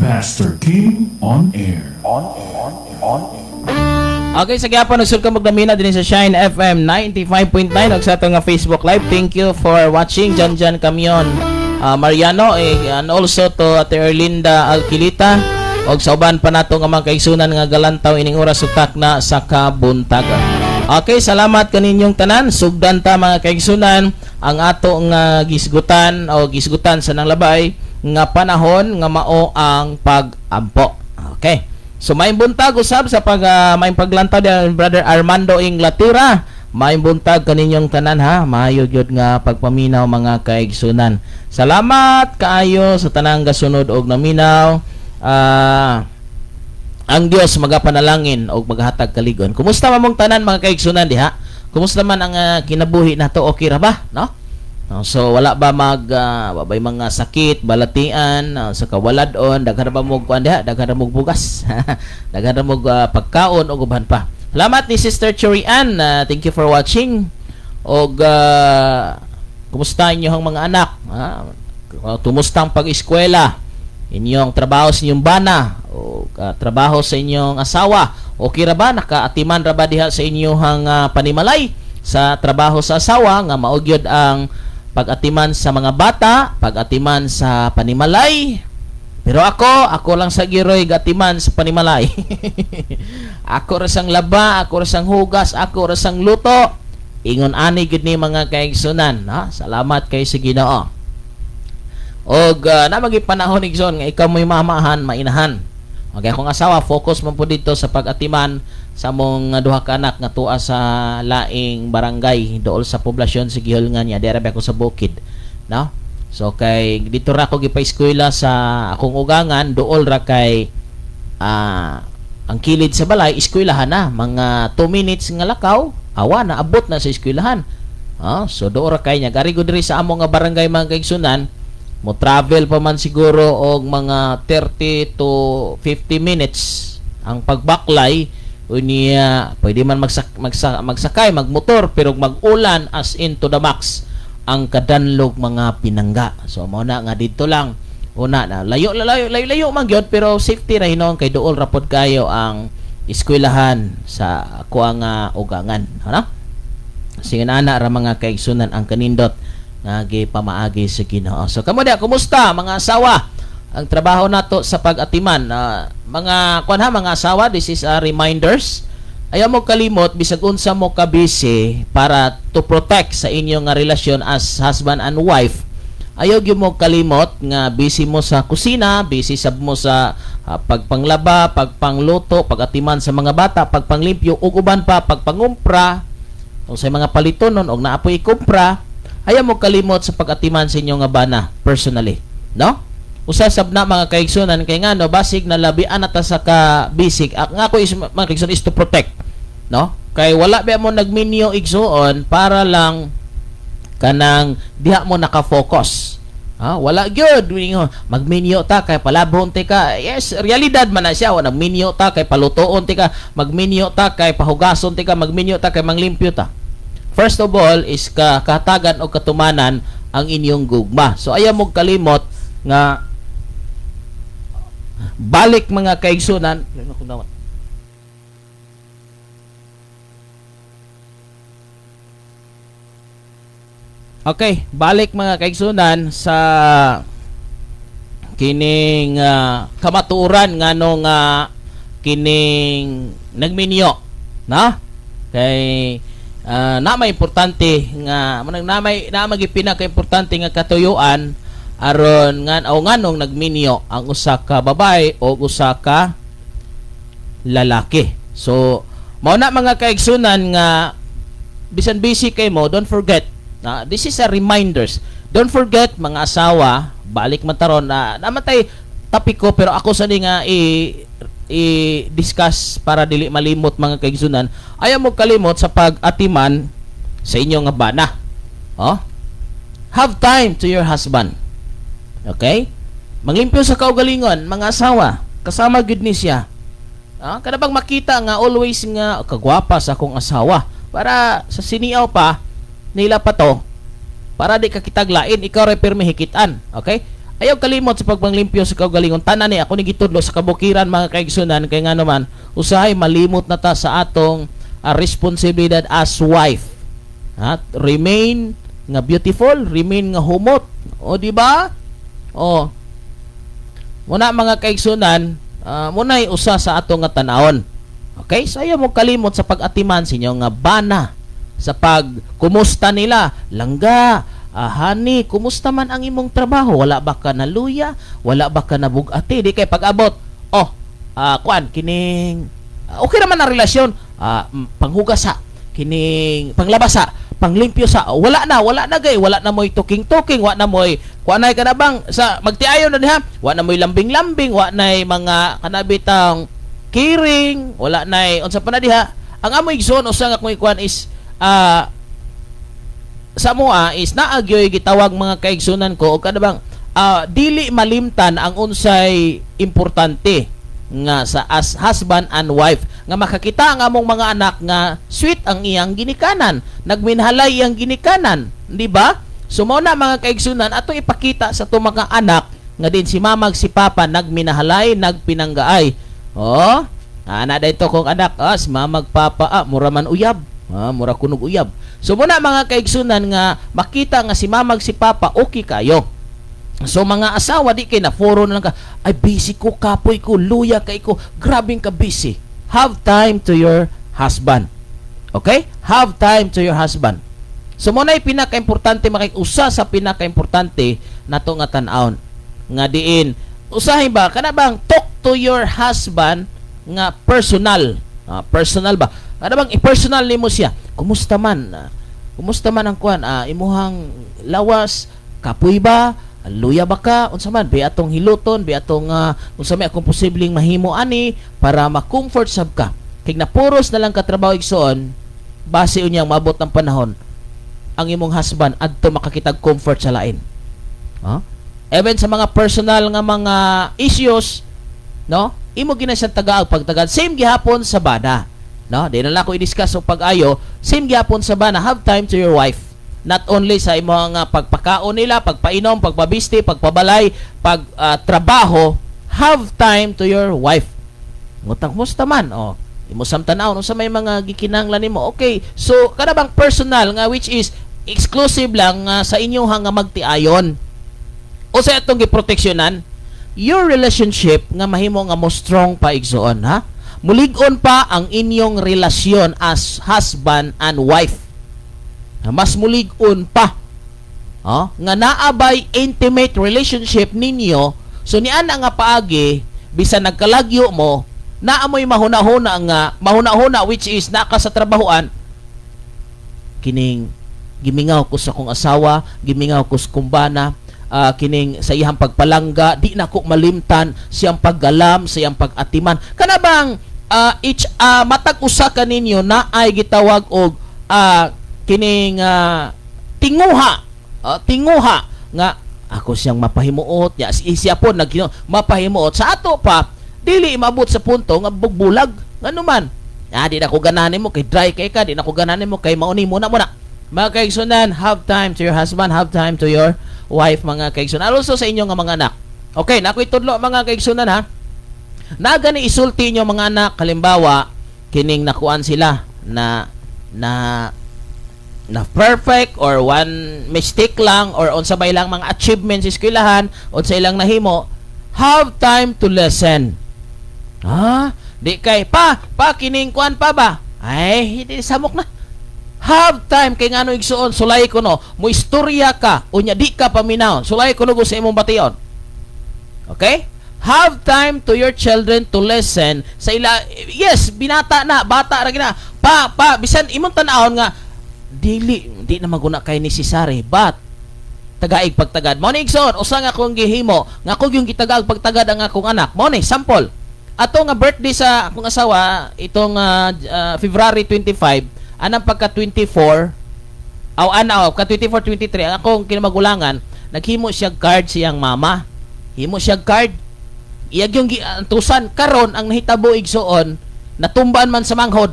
Pastor King on air. Okay, sa gyapon nagsulka magdamina din sa Shine FM 95.9 og sa ato nga Facebook Live. Thank you for watching John Camion, Mariano, and also to Ate Erlinda Alquilita og sa uban pa nato nga mga kaigsunan nga galantaw ining oras utak na sa kabuntagan. Okay, salamat kaninyong tanan. Sugdan ta mga kaigsunan ang ato nga gisgutan o gisgutan sa nang labay nga panahon nga mao ang pag-ampo. Okay. So may buntag usab sa may paglantaw ni Brother Armando Inglaterra. May buntag kaninyong tanan ha. Maayo gyud nga pagpaminaw mga kaigsunan. Salamat kaayo sa tanang gasunod og naminaw. Ang Dios magapanalangin og maghatag kaligon. Kumusta man mong tanan mga kaigsunan diha? Kumusta man ang kinabuhi nato? Okay ra ba, no? So wala ba babay mga sakit, balatian, sa kawaladon, daghan ba mo kuan diha, daghan mo bugas. Daghan mo pagkaon og uban pa. Salamat ni Sister Chorian. Thank you for watching. Og kumusta inyong mga anak? Kumusta ang pag-eskwela? Inyong trabaho sa inyong bana o trabaho sa inyong asawa? Okay ra ba? Nakaatiman ra ba diha sa inyong panimalay sa trabaho sa asawa nga maugyod ang pag-atiman sa mga bata, pag-atiman sa panimalay? Pero ako lang sa giroy gatiman sa panimalay. Ako ra sang laba, ako ra sang hugas, ako ra sang luto. Ingon ani gid ni mga kaigsunan, ha? Salamat kay sa Ginoo. Og namagi panahon igsoon nga ikaw mo'y mamahan, mainahan. Okay, akong asawa focus man po dito sa pag-atiman sa mong duha ka anak nga tuwa sa laing barangay dool sa poblasyon sa gihulngan niya dira ako sa bukid, no? So kay dito ra ko gipa-eskwela sa akong ugangan, dool ra kay ang kilid sa balay eskwelahan na mga 2 minutes nga lakaw awa na abot na sa eskwelahan. So dool ra kay nya gari gud diri sa among nga barangay mga kaigsunan. Mo travel pa man siguro og mga 30 to 50 minutes ang pagbaklay unya pwede man magsakay magmotor pero mag-ulan as in to the max ang kadanlog mga pinangga. So mao na nga dito lang una na layo man gyud pero safety ra hinon kay duol ra pod kayo ang eskwelahan sa ako ang ugangan, ano? Sige na ra mga kaigsunan ang kanindot nga gipamaagi sa Ginoo. So kamo dia, kumusta mga asawa? Ang trabaho nato sa pag-atiman, mga mga asawa, this is reminders. Ayaw mo kalimot bisag unsa mo ka busy para to protect sa inyong relasyon as husband and wife. Ayaw gyud mo kalimot nga busy mo sa kusina, busy sab mo sa pagpanglaba, pagpangluto, pag-atiman sa mga bata, pagpanglimpyo ug uban pa pagpangumpra. O sa mga palitonon og naapoy ikumpra. Ayaw mo kalimot sa pag-atiman sa inyong bana personally, no? Usasab na mga kaigsunan kay ngano basig na labian ata sa ka basic nga ako is mga kaigsunan is to protect, no? Kay wala ba mo nagminyo igsuon para lang kanang diha mo naka-focus. Wala gyud magminyo ta kay palabon ti ka. Yes, realidad man na siya. Nagminyo ta kay palutoon ti ka, magminyo ta kay pahugason ti ka, magminyo ta kay manglimpyo ta. First of all is kahatagan o katumanan ang inyong gugma. So ayaw mo kalimot nga balik mga kaigsunan. Okay, balik mga kaigsunan sa kining kamatuoran nganong kining nagminyo, na? Kay na may importante nga na may pinaka-importante nga katuyuan aron nganong nagminyo ang usa ka babae o usa ka lalaki. So mao na mga kaigsunan nga bisan busy kay mo, don't forget this is a reminders. Don't forget mga asawa, balik man taron namatay tapiko pero ako sa nga i-discuss para dili malimot mga kaigsunan. Ayaw mo kalimot sa pag-atiman sa inyong bana. Have time to your husband. Okay? Manglimpyo sa kaugalingon mga asawa, kasama gud ni siya. Kada bang makita nga always nga kagwapa sa akong asawa para sa siniaw pa nila pa to para di ka kitaglain ikaw ra pirmi hikitan. Okay? Ayaw kalimot sa pagpanglimpyo sa kaugalingon. Tanan ni ako ni gitudlo sa kabukiran mga kaigsunan kay nga naman usahay malimot na ta sa atong responsibilidad as wife. Remain nga beautiful, remain nga humot. O di ba? O muna mga kaigsunan, muna'y usa sa atong nga tanawon. Okay? So ayaw mo kalimot sa pag-atiman sa inyo nga bana sa pag kumusta nila. Langga, honey, kumusta man ang imong trabaho? Wala ba ka naluya? Wala ba ka nabugati? Di kay pag-abot, kuan, kining, okay naman ang relasyon, panghugasa, kining, panglabasa, panglimpyo sa, wala na gay, wala na mo'y tuking-tuking, wala na mo'y, kuanay ka na bang, sa, magtiayon na niya, wala na mo'y lambing-lambing, wala na'y mga kanabitang kiring, wala na'y, unsa pa na diha, ang amoy igsoon, usa nga kung ikuan is, sa mua is naagyoy gitawag mga kaigsunan ko o kada bang dili malimtan ang unsay importante nga sa as husband and wife nga makakita ang among mga anak nga sweet ang iyang ginikanan, nagminhalay iyang ginikanan, di ba? So mao na mga kaigsunan ato ipakita sa itong mga anak nga din si mamag si papa nagminahalay, nagpinanggaay. Ana dayto kong anak, si mamag papa mura man uyab. Mura kunog uyab. So muna mga kaigsunan nga makita nga si mamag si papa okay kayo. So mga asawa di kay na foro na lang ka, ay busy ko, kapoy ko, luya kay ko, grabing ka busy. Have time to your husband. Okay? Have time to your husband. So muna yung pinaka-importante usa sa pinaka-importante nato nga tan-aon nga diin usahay ba kana bang talk to your husband nga personal. Personal ba? Ano bang i-personal nimo siya? Kumusta man? Kumusta man ang kuan? Imuhang lawas, kapoy ba? Luya ba ka? Unsa man? Bi atong hiluton, bi atong unsa may akong posibleng mahimo ani para ma-comfort sab ka. Kay napuros na lang ka trabaho igsoon, base unyang maabot ng panahon ang imong husband adto makakitag comfort sa lain. Even sa mga personal nga mga issues, no? Imo gina siya tagaag pagtagad. Same gihapon sa bana. No, di na lang ko i-discuss o pag-ayo. Same gyapon sa bana, have time to your wife. Not only sa imong pagpakaon nila, pagpainom, pagpabisti, pagpabalay, pagtrabaho, have time to your wife. Ngutang musta man, imo samtanaw sa may mga gikinahanglan nimo. Okay, so kada bang personal nga which is exclusive lang sa inyo nga magtiayon. O sa atong giproteksyonan, your relationship nga mahimo nga mo strong pa igsoon, ha? Mulig-on pa ang inyong relasyon as husband and wife. Mas mulig-on pa. Nga naabay intimate relationship ninyo. So nian nga paagi bisan nagkalagyo mo, naamoy mahuna-huna which is naka sa trabahoan. Kining gimingaw ko sa kong asawa, gimingaw ko sa kumbana, kining sa iyang pagpalangga, di na ko malimtan siyang paggalam, siyang pag-atiman. Kana bang matag usa ka ninyo na ay gitawag og kining tinguha nga ako siyang mapahimuot ya siya po mapahimuot sa ato pa dili mabot sa punto nga bugbulag ngano man di na ko ganahan mo kay dry kay ka, di na ko ganahan mo kay mauni muna mga kaigsunan, have time to your husband, have time to your wife mga kaigsunan, also sa inyo nga mga anak. Okay, nakoy tudlo mga kaigsunan ha. Nagani isulti nyo mga anak, halimbawa kining nakuan sila na perfect or one mistake lang or unsa bay lang mga achievements sa eskwelahan o sa ilang nahimo, have time to listen. Di kay pa kining kuan pa ba? Ay, hindi samok na. Have time kay ngano igsuon sulay ko no, mo istorya ka unya di ka paminaw. Sulay ko no sa imong bation. Okay? Have time to your children to listen sa ila. Yes, binata na, bata ra gina. Pa, bisan imong tan-awon nga di na maguna kay necessary, but tagaig pagtagad. Mo ni igsoon, usa nga akong gihimo, nga ako yung gitagag pagtagad ang akong anak. Mo ni sample. Ato nga birthday sa akong asawa itong February 25, anang pagka 24, ka 24, 23, ang akong kinamagulangan, naghimo siya card siyang mama. Himo siya card. Iyag yung tusan karon ang nahitabo igsoon natumbaan man sa manghod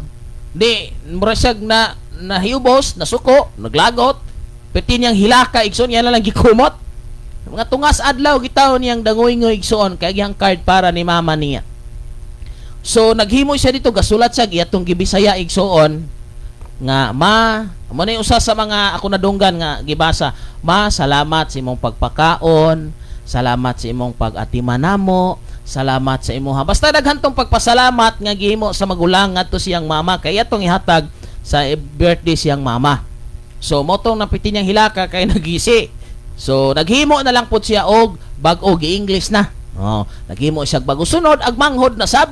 di mura siya na nahiubos nasuko naglagot piti niyang hilaka igsoon yan lang gikumot Mga tungas adlaw gitaw niyang dangoy-ngoy igsoon kay gihang card para ni mama niya. So naghimo siya dito gasulat siya giyatong gibisaya igsoon nga ma mo na usa sa mga ako nadunggan nga gibasa, ma salamat sa imong pagpakaon, salamat sa imong pag-atiman namo, salamat sa imuha. Basta daghantong pagpasalamat nga gihimo sa magulang ngadto siyang mama kay atong ihatag sa birthday siyang mama. So motong napiti niyang hilaka kay nagisi. So naghimo na lang pud siya og bag-o gi-English na. Oh, naghimo siya bago sunod agmanghod na sab.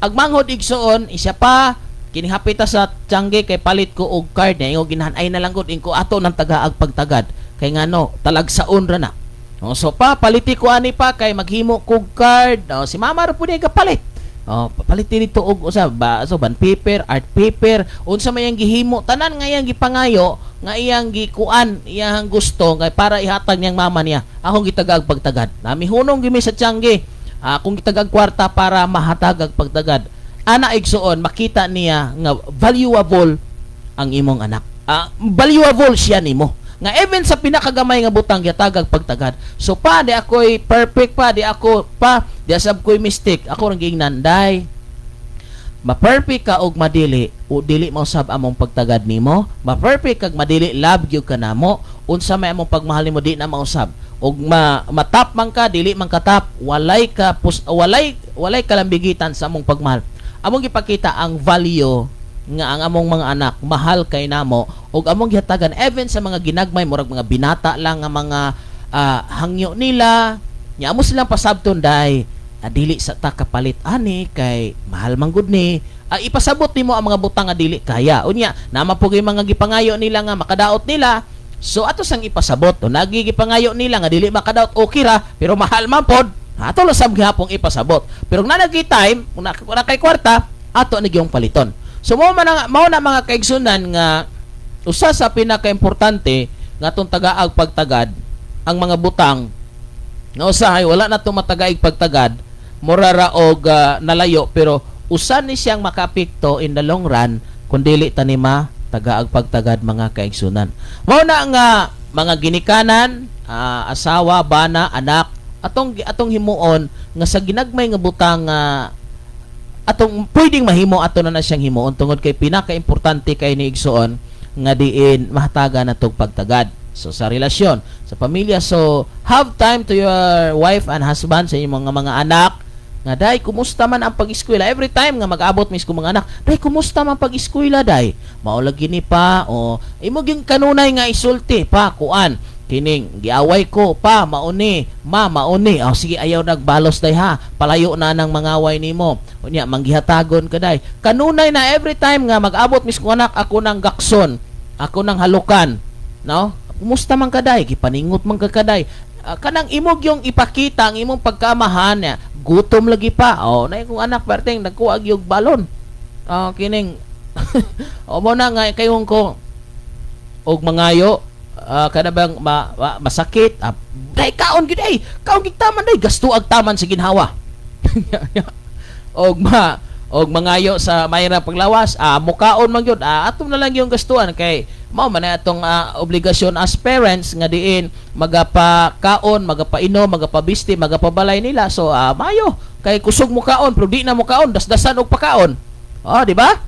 Agmanghod igsoon isya pa kinihapita sa tiyangge kay palit ko og card niya ingo ginhanay na lang gud inko ato nang tagaag pagtagad kay ngano talagsaon ra na. Oh, so pa paliti ko ani pa kay maghimo kog card. Oh, si mama ra pud ni kapalit. Oh, paliti dito og usa ba so band paper, art paper, unsa may yang gihimo tanan nga iyang gipangayo nga iyang gikuan, iyang gusto kay para ihatag niyang mama niya. Akong gitagag pagtagad. Nami hunong gimi sa tiyangge. Kung gitagag kwarta para mahatag ang pagtagad. Ana igsoon makita niya nga valuable ang imong anak. Valuable siya nimo. Nga even sa pinakagamay nga butang yatagag pagtagad. So pa di ako'y perfect pa, di ako pa di asab ko'y mistake. Ako ring gingnan day. Ma-perfect ka og madili o dili mausab among pagtagad nimo. Ma-perfect kag madili love gyud ka namo. Unsa may among pagmahal nimo di na mausab. Og matap man ka dili man katap, walay kalambigitan sa among pagmahal. Among gipakita ang value nga ang among mga anak mahal kay namo og among gihatagan even sa mga ginagmay murag mga binata lang nga mga hangyo nila nya amo silang pasabton day dili sa ta kapalit ani kay mahal man gud ni ipasabot nimo ang mga butang nga dili kaya unya nama po mga gipangayo nila nga makadaot nila. So ato sang ipasabot o nagigipangayo nila nga dili makadaot okay ra pero mahal man pod ato lang sab gihapon ipasabot pero na nagi time una kay kwarta ato na gyung paliton. So mao na mga kaigsunan nga usa sa pinakaimportante nga atong tagaag pagtagad ang mga butang nga usahay wala na to matagaig pagtagad murara og nalayo pero usa ni siyang makapikto in the long run kun dili tanima tagaag pagtagad mga kaigsunan. Mao na nga mga ginikanan, asawa, bana, anak, atong himuon nga sa ginagmay nga butang atong pwedeng mahimo ato na siyang himuon tungod kay pinaka-importante kay ni igsoon nga diin mahatagan natong pagtagad. So sa relasyon, sa pamilya, so have time to your wife and husband sa inyong mga anak. Nga day kumusta man ang pag-eskwela every time nga mag-abot mis ko mga anak day kumusta man pag-eskwela day maulag gini pa o imo gyud kanunay nga isulti pa kuan kining giaway ko pa mauni ma mauni sige ayaw nagbalos day ha palayo na nang mangaway nimo unya manggihatagon ka day kanunay na every time nga mag-abot mis ko anak ako nang gakson ako nang halukan no kumusta man ka day gipaningot man ka kaday kanang imog yung ipakita ang imong pagkamahan niya gutom lagi pa na kung anak perteng nagkuag yung balon kining mo na nga kayong ko og mangayo kada bang masakit day kaon gid ay kaon gid taman day gasto ag taman sa ginhawa og mangayo sa mayra paglawas mukaon man gyud atom na lang yung gastuan kay mao man atong obligasyon as parents nga diin magapakaon, magapainom, magapabisti, magapabalay nila. So mayo kay kusog mo kaon pero di na mo kaon dasdasan og pakaon. Di ba?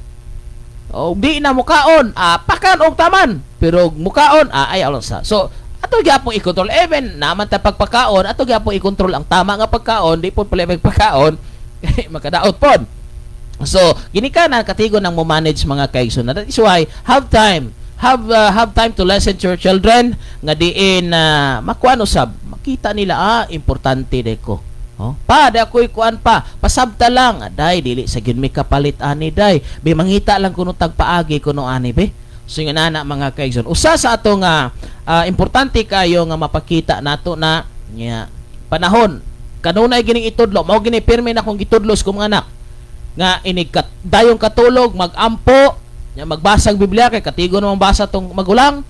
O di na mo kaon, pakan og taman pero mukaon ayaw lang sa. So ato gyapon i-control even naman ta pagpakaon, ato gyapon i-control ang tama nga pagkaon, di pod pala pagpakaon makadaot pod. So ginikanan katigon nang mo manage mga kaigsunan. That is why have time to listen to your children nga diin makuan usab makita nila importante deko pa da koy kuan pa pasabta lang day dili sa gyud mi kapalit ani day be mangita lang kuno tagpaagi kuno ani be so nga nana mga kaigsoon usa sa ato nga importante kayo nga mapakita nato na nya panahon kanunay gining itudlo mao gini pirmi na kong gitudlos ko mga anak nga inig dayong katulog magampo nya magbasag Biblia kay katigo na basa tong magulang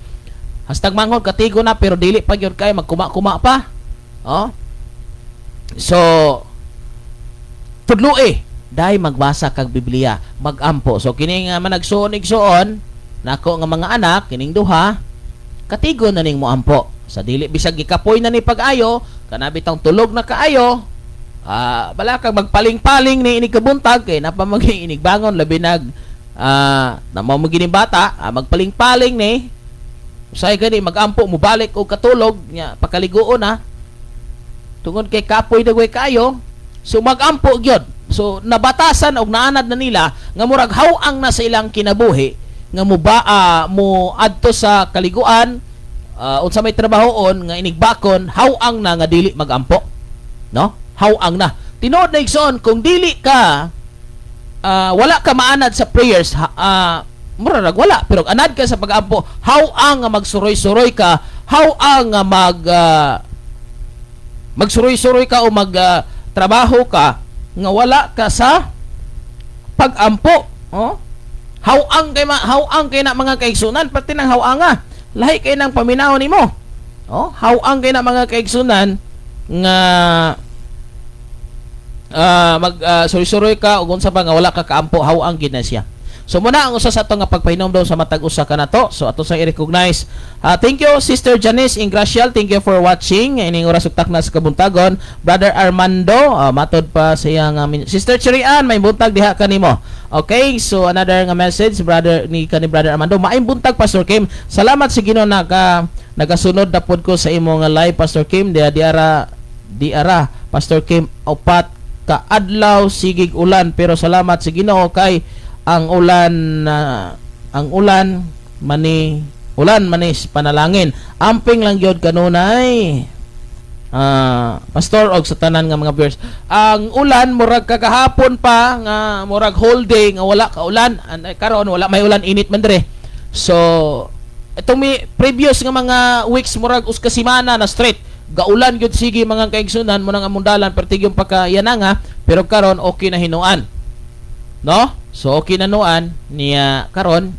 hastag manghod katigo na pero dili pa gyud kay magkuma-kuma pa so tudloe dai magbasa kag Biblia magampo so kining managsuon igsuon nako nga mga anak kining duha katigo na ning moampo sa dili bisag gikapoy na ni pag-ayo kanabi tang tulog na kaayo, bala kag magpaling-paling ni inig kabuntag kay napamaging inig bangon labi nag na mao magini bata, magpaling-paling ni usay gani magampo mo balik og katulog nya pakaliguon na tungod kay kapoy dagway kayo, so magampo gyud. So nabatasan og naanad na nila nga murag hawang na sa ilang kinabuhi nga mo adto sa kaliguan, unsa may trabahoon nga inigbakon hawang na nga dili magampo, no? Hawang na. Tinuod na igsoon kung dili ka wala ka maanad sa prayers, murag wala pero anad ka sa pag-ampo, hawang nga magsuroy-suroy ka, hawang nga magsuroy-suroy ka o trabaho ka nga wala ka sa pag-ampo, oh? Hawang kay na mga kaigsunan, pati nang hawanga lahi kay nang paminaw nimo, oh? Hawang kay na mga kaigsunan nga suroy-suroy ka ug unsa ba nga wala ka kaampo, hawang gid na siya. So muna ang usa sa ato nga pagpahinom daw sa matag usa ka nato. So ato sa i-recognize. Thank you Sister Janice Ingracial, thank you for watching. Ining oras ug takna sa kabuntagon. Brother Armando, matod pa sa iyang Sister Chirian, may buntag diha kanimo. Okay, so another nga message brother ni Brother Armando. Maayong buntag Pastor Kim. Salamat sa Ginoo nagasunod na pod ko sa imo nga live Pastor Kim. Diara Pastor Kim, upat ka adlaw sigig ulan pero salamat sa Ginoo kay ang ulan manis panalangin amping lang gyud kanunay pastor og sa tanan nga mga viewers. Ang ulan murag kakahapon pa nga murag whole day nga wala ka ulan, karon wala may ulan, init man dire. So itong previous nga mga weeks murag uska semana na straight gaulan gyud sige mga kaigsunan mo nang amundalan pertigyong pakayananga pero karon okay na hinuan, no? So okay na nuan niya karon.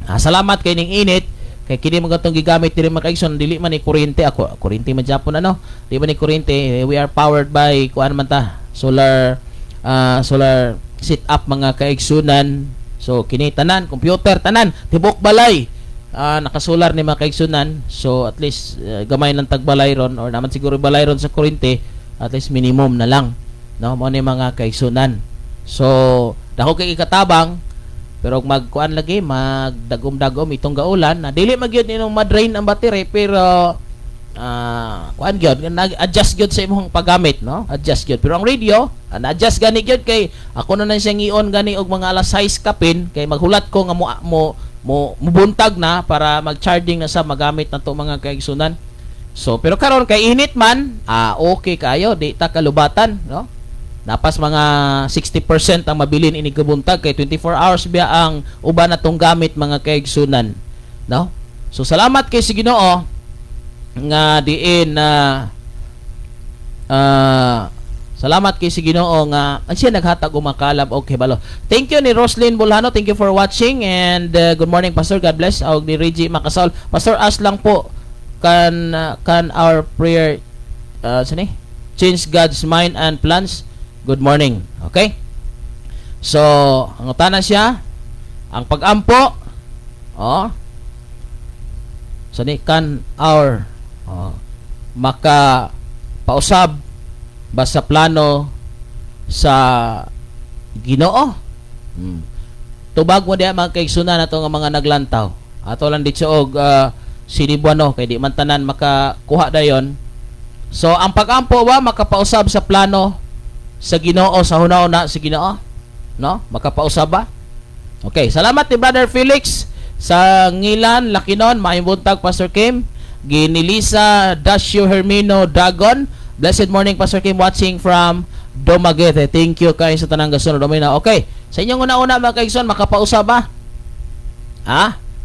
Salamat kay ning init kay kini mga tong gigamit diri mga kaigsoon, dili man ni kuryente, ako kuryente man Japon ano, di man ni kuryente, we are powered by kuan man ta solar set up mga kaigsunan. So kini tanan computer tanan tibok balay nakasolar ni mga kaigsunan. So at least gamay lang tagbalay ron or naman siguro balay ron sa kuryente, at least minimum na lang, no, mo ni mga kaigsunan. So dako kay ikatabang pero magkuan lagi magdagom-dagom itong gaulan na dili magyud ninong madrain ang battery pero kuan gyud nag-adjust gyud sa imong paggamit, no? Adjust gyud pero ang radio na-adjust gani gyud kay ako na siyang i-on gani og mga alas 6 kapin kay maghulat ko nga mo buntag na para mag-charging na sa magamit na to mga kaigsunan. So pero karon kay init man okay kayo, di ta kalubatan, no? Napas mga 60% ang mabilin ini kabuntag kay 24 hours biya ang uban natong gamit mga kaigsunan, no? So salamat kay si Ginoo nga diin salamat kay si Ginoo nga siya naghatag og makalab okay balo. Thank you ni Roslyn Bulhano, thank you for watching and good morning Pastor, God bless. Og ni Reggie Makasal, Pastor as lang po can our prayer change God's mind and plans. Good morning. Okay? So, ang utana siya, ang pag-ampo, kan our maka pausab ba sa plano sa Ginoo. Tubag mo diya mga kaigsunan nato nga mga naglantaw. Ato lang dito og sinibuano kay di man tanan makakuha dayon. So, ang pag-ampo ba makapausab sa plano sa Ginoo, sa hunauna sa Ginoo, no? Makapausab ba? Okay, salamat ni Brother Felix sa Ngilan, Lakinon, maayong buntag Pastor Kim. Ginilisa Dasio Hermino Dagon, blessed morning Pastor Kim, watching from Dumaguete. Thank you kay sa tanang gasunod na. Okay, sa inyong una-una mga kaigsoon, makapausab ba?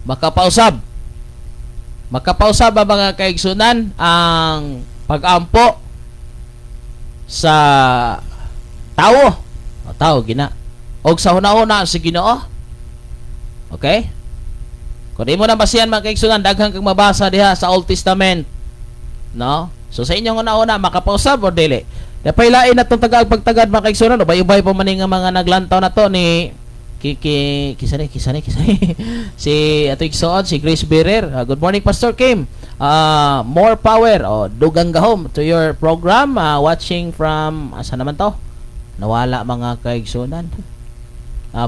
Makapausab. Makapausab ba mga kaigsunan ang pag-ampo sa tao gina og sa hunahuna sa Ginoo. Okay? Kung di mo na basihan mga kaigsunan, daghang kang mabasa diha sa Old Testament, no? So sa inyong una-una makapausab o dili? Napailain na itong pagtagad mga kaigsunan, ubay-ubay pa man nga mga naglantaw na to ni kisani si ato igsoon si Grace Bearer. Good morning Pastor Kim. more power o dugang gahom to your program. Watching from asa naman to? Nawala mga kaigsunan.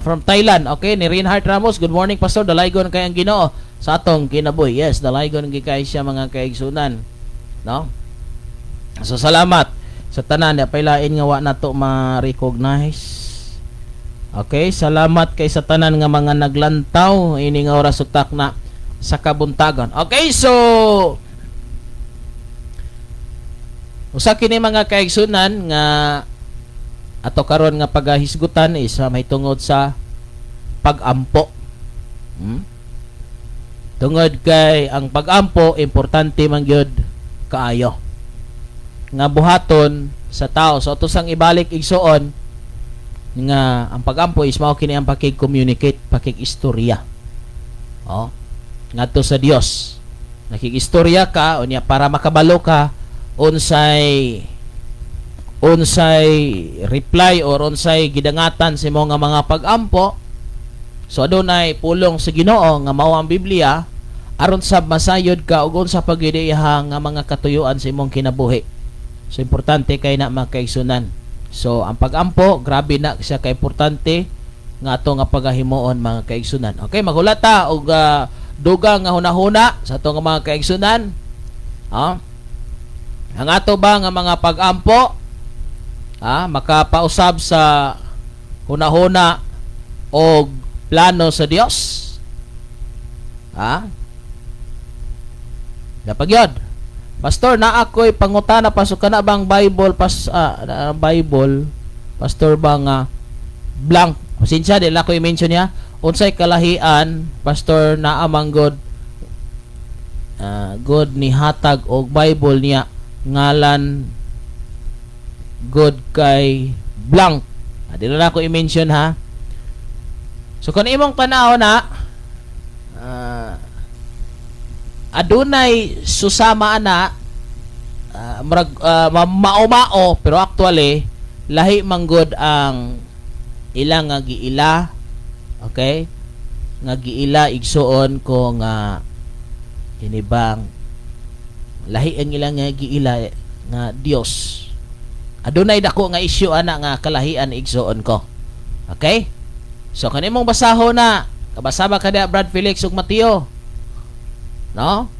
From Thailand. Okay, ni Reinhard Ramos. Good morning, Pastor. Dalaygon kay ang Ginoo sa atong kinabuhi. Yes, dalaygon gikay siya mga kaigsunan. No? So salamat sa tanan ya pailain nga wa nato ma-recognize. Okay, salamat kay sa tanan nga mga naglantaw ini nga oras utak na sa kabuntagon. Okay, so usa kini mga kaigsunan nga ato karon nga pagahisgutan is may tungod sa pag-ampo. Tungod kay ang pag-ampo importante man gyud kaayo nga buhaton sa tao. So tusang ibalik igsuon nga ang pag-ampo is mao kini ang pakig-communicate, pakig-istorya. Ngadto sa Dios. Nakig-istorya ka unya para makabalo ka unsay reply or unsay gidangatan sa imong mga pag-ampo. So adunay pulong sa Ginoo nga mao ang Biblia aron sab masayod ka ug unsa pagidiha nga mga katuyuan sa imong kinabuhi. So importante kay na makaigsunan. So ang pag-ampo grabe na siya ka-importante nga ato nga pagahimuon mga kaigsunan. Okay, maghulat ta og dugang nga hunahuna sa ato nga mga kaigsunan. Ang ato ba nga mga pag-ampo makapausab sa hunahuna og plano sa Dios. Dapagyod. Pastor, na ako'y pangutana pasok ka na bang Bible Bible pastor ba nga blank. Pasensya dili ako i-mention niya unsay kalahian pastor na amang God ni hatag og Bible niya ngalan God kay blank. Dili na ako i-mention ha. So kung imong tanaw na adunay susama ana mao pero actually lahi manggod ang ilang nga giila. Okay, nga giila igsuon ko nga inibang lahi ang ilang nga giila nga Dios. Adunay dako nga issue ana nga kalahian igsuon ko. Okay, so kanimong basahon na kabasa ba kada Brad Felix ug Mateo, no?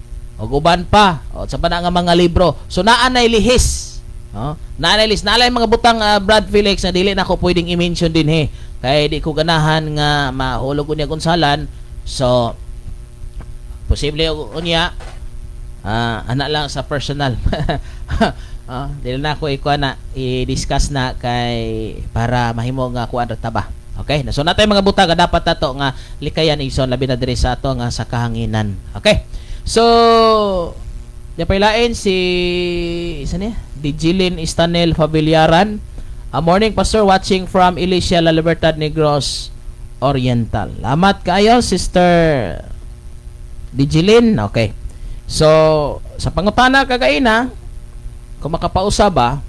O uban pa o sa bana nga mga libro. So naanay lihis, no? Naanay lihis nalay mga butang Brad Felix na dili na ko pwedeng i-mention din he kay di ko ganahan nga mahulog ko niya kunsalan. So posible unya ana lang sa personal. Dili na ko i-discuss na kay para mahimo nga kuan ta ba. Okay, so natay mga butang dapat nato nga likayan igsoon labi na diri sa ato nga sa kahanginan. Okay. So napailain si Digilin Istanel Fabillaran. Morning pastor, watching from Ilicia, La Libertad, Negros Oriental. Lamat kayo sister Digilin. Okay. So sa pangutana kagaina kung makapausab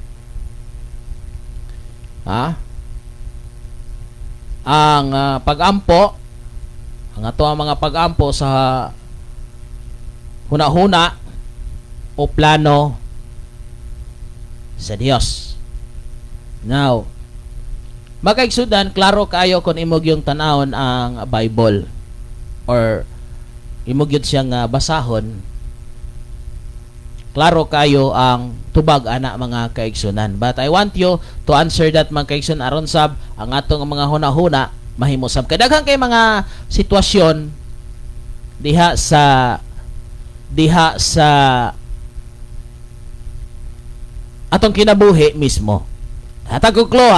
ang pag-ampo ang ato ang mga pag-ampo sa hunahuna o plano sa Dios. Now, makaigsudan klaro kayo kung imog yung tanawon ang Bible or imog yun siyang basahon. Klaro kayo ang tubag ana mga kaigsunan. But I want you to answer that mga kaigsunan aron sab ang atong mga hunahuna mahimusab. Kay daghan kay mga sitwasyon diha sa atong kinabuhi mismo. Hataguklo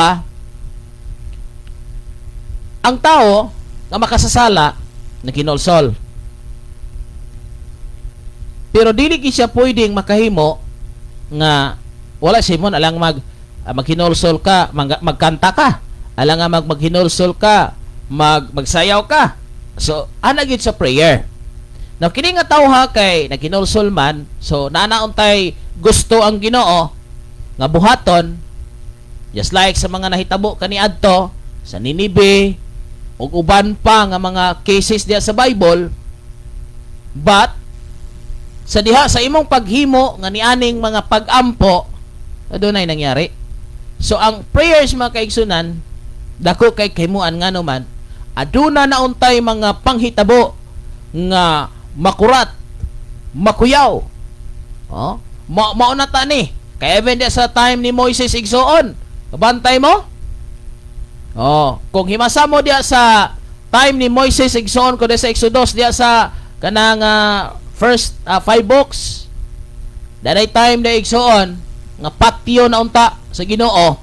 ang tao nga makasasala na kinolsol. Pero dili siya pwedeng makahimo nga wala simon alang maghinolsol ka, magkanta ka, alang nga maghinolsol ka, magsayaw ka. So ana gyud sa prayer. Now kini nga tawo kay naghinolsol man, so nanauntay gusto ang Ginoo nga buhaton just like sa mga nahitabo kaniadto sa Ninibe ug uban pa nga mga cases diya sa Bible. But sa diha sa imong paghimo nga nianing mga pag-ampo adunay nangyari. So ang prayers mga kaigsunan dako kay himuan nga naman aduna na untay mga panghitabo nga makurat, makuyaw. Oh, mauna ta ni. Kaya even sa time ni Moises igsuon, kabantay mo? Oh, kung himasa mo diya sa time ni Moises igsuon ko sa Exodus diya sa kanang first 5 books. Danay time na igsuon nga patio na unta sa Ginoo.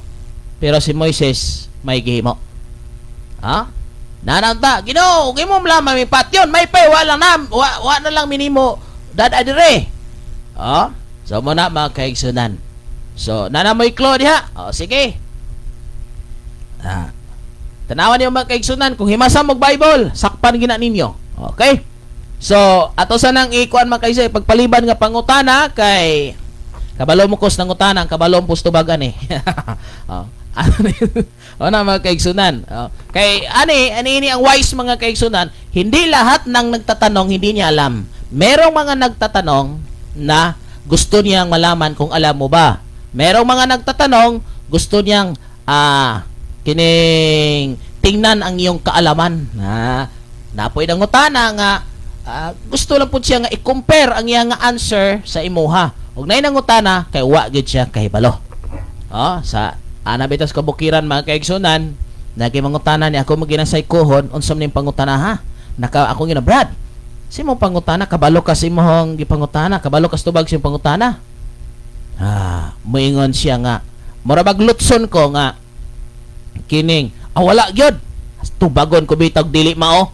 Pero si Moises may gihimo. Ha? Nananta, Ginoo, gimo lamang may patyon, may pay wala na, wa na lang minimo dadadire. Oh, so mo na mga kaigsunan. So, nanamoy klo diha. Oh, sige. Tanawan niyo mga kaigsunan kung himasa mo Bible, sakpan gina ninyo. Okay? So, ato sa nang ikuan mga kaigsunan, pagpaliban nga pangutana kay kabalo mo kos nang utana, kabalo mo pustubagan eh. Oh. O na mga kaigsunan. Kay ani ang wise mga kaigsunan, hindi lahat ng nagtatanong hindi niya alam. Merong mga nagtatanong na gusto niyang malaman kung alam mo ba. Merong mga nagtatanong gusto niyang kining tingnan ang iyong kaalaman. Napoy nang utana nga gusto lang pud siya nga i-compare ang iyang answer sa imuha. Ug nay nang utana kay wa gyud siya kahibalo. Sa bitas kabukiran mga kaigsunan, nagimangutana ni ako maginasay kuhon unsam ning pangutana ha. Naka ako gina Brad. Si mo pangutana kabalo ka si imong gipangutana, kabalo ka tubag si pangutana. Moingon siya nga mura baglutson ko nga kining wala gyud. Tubagon ko bitag dili mao.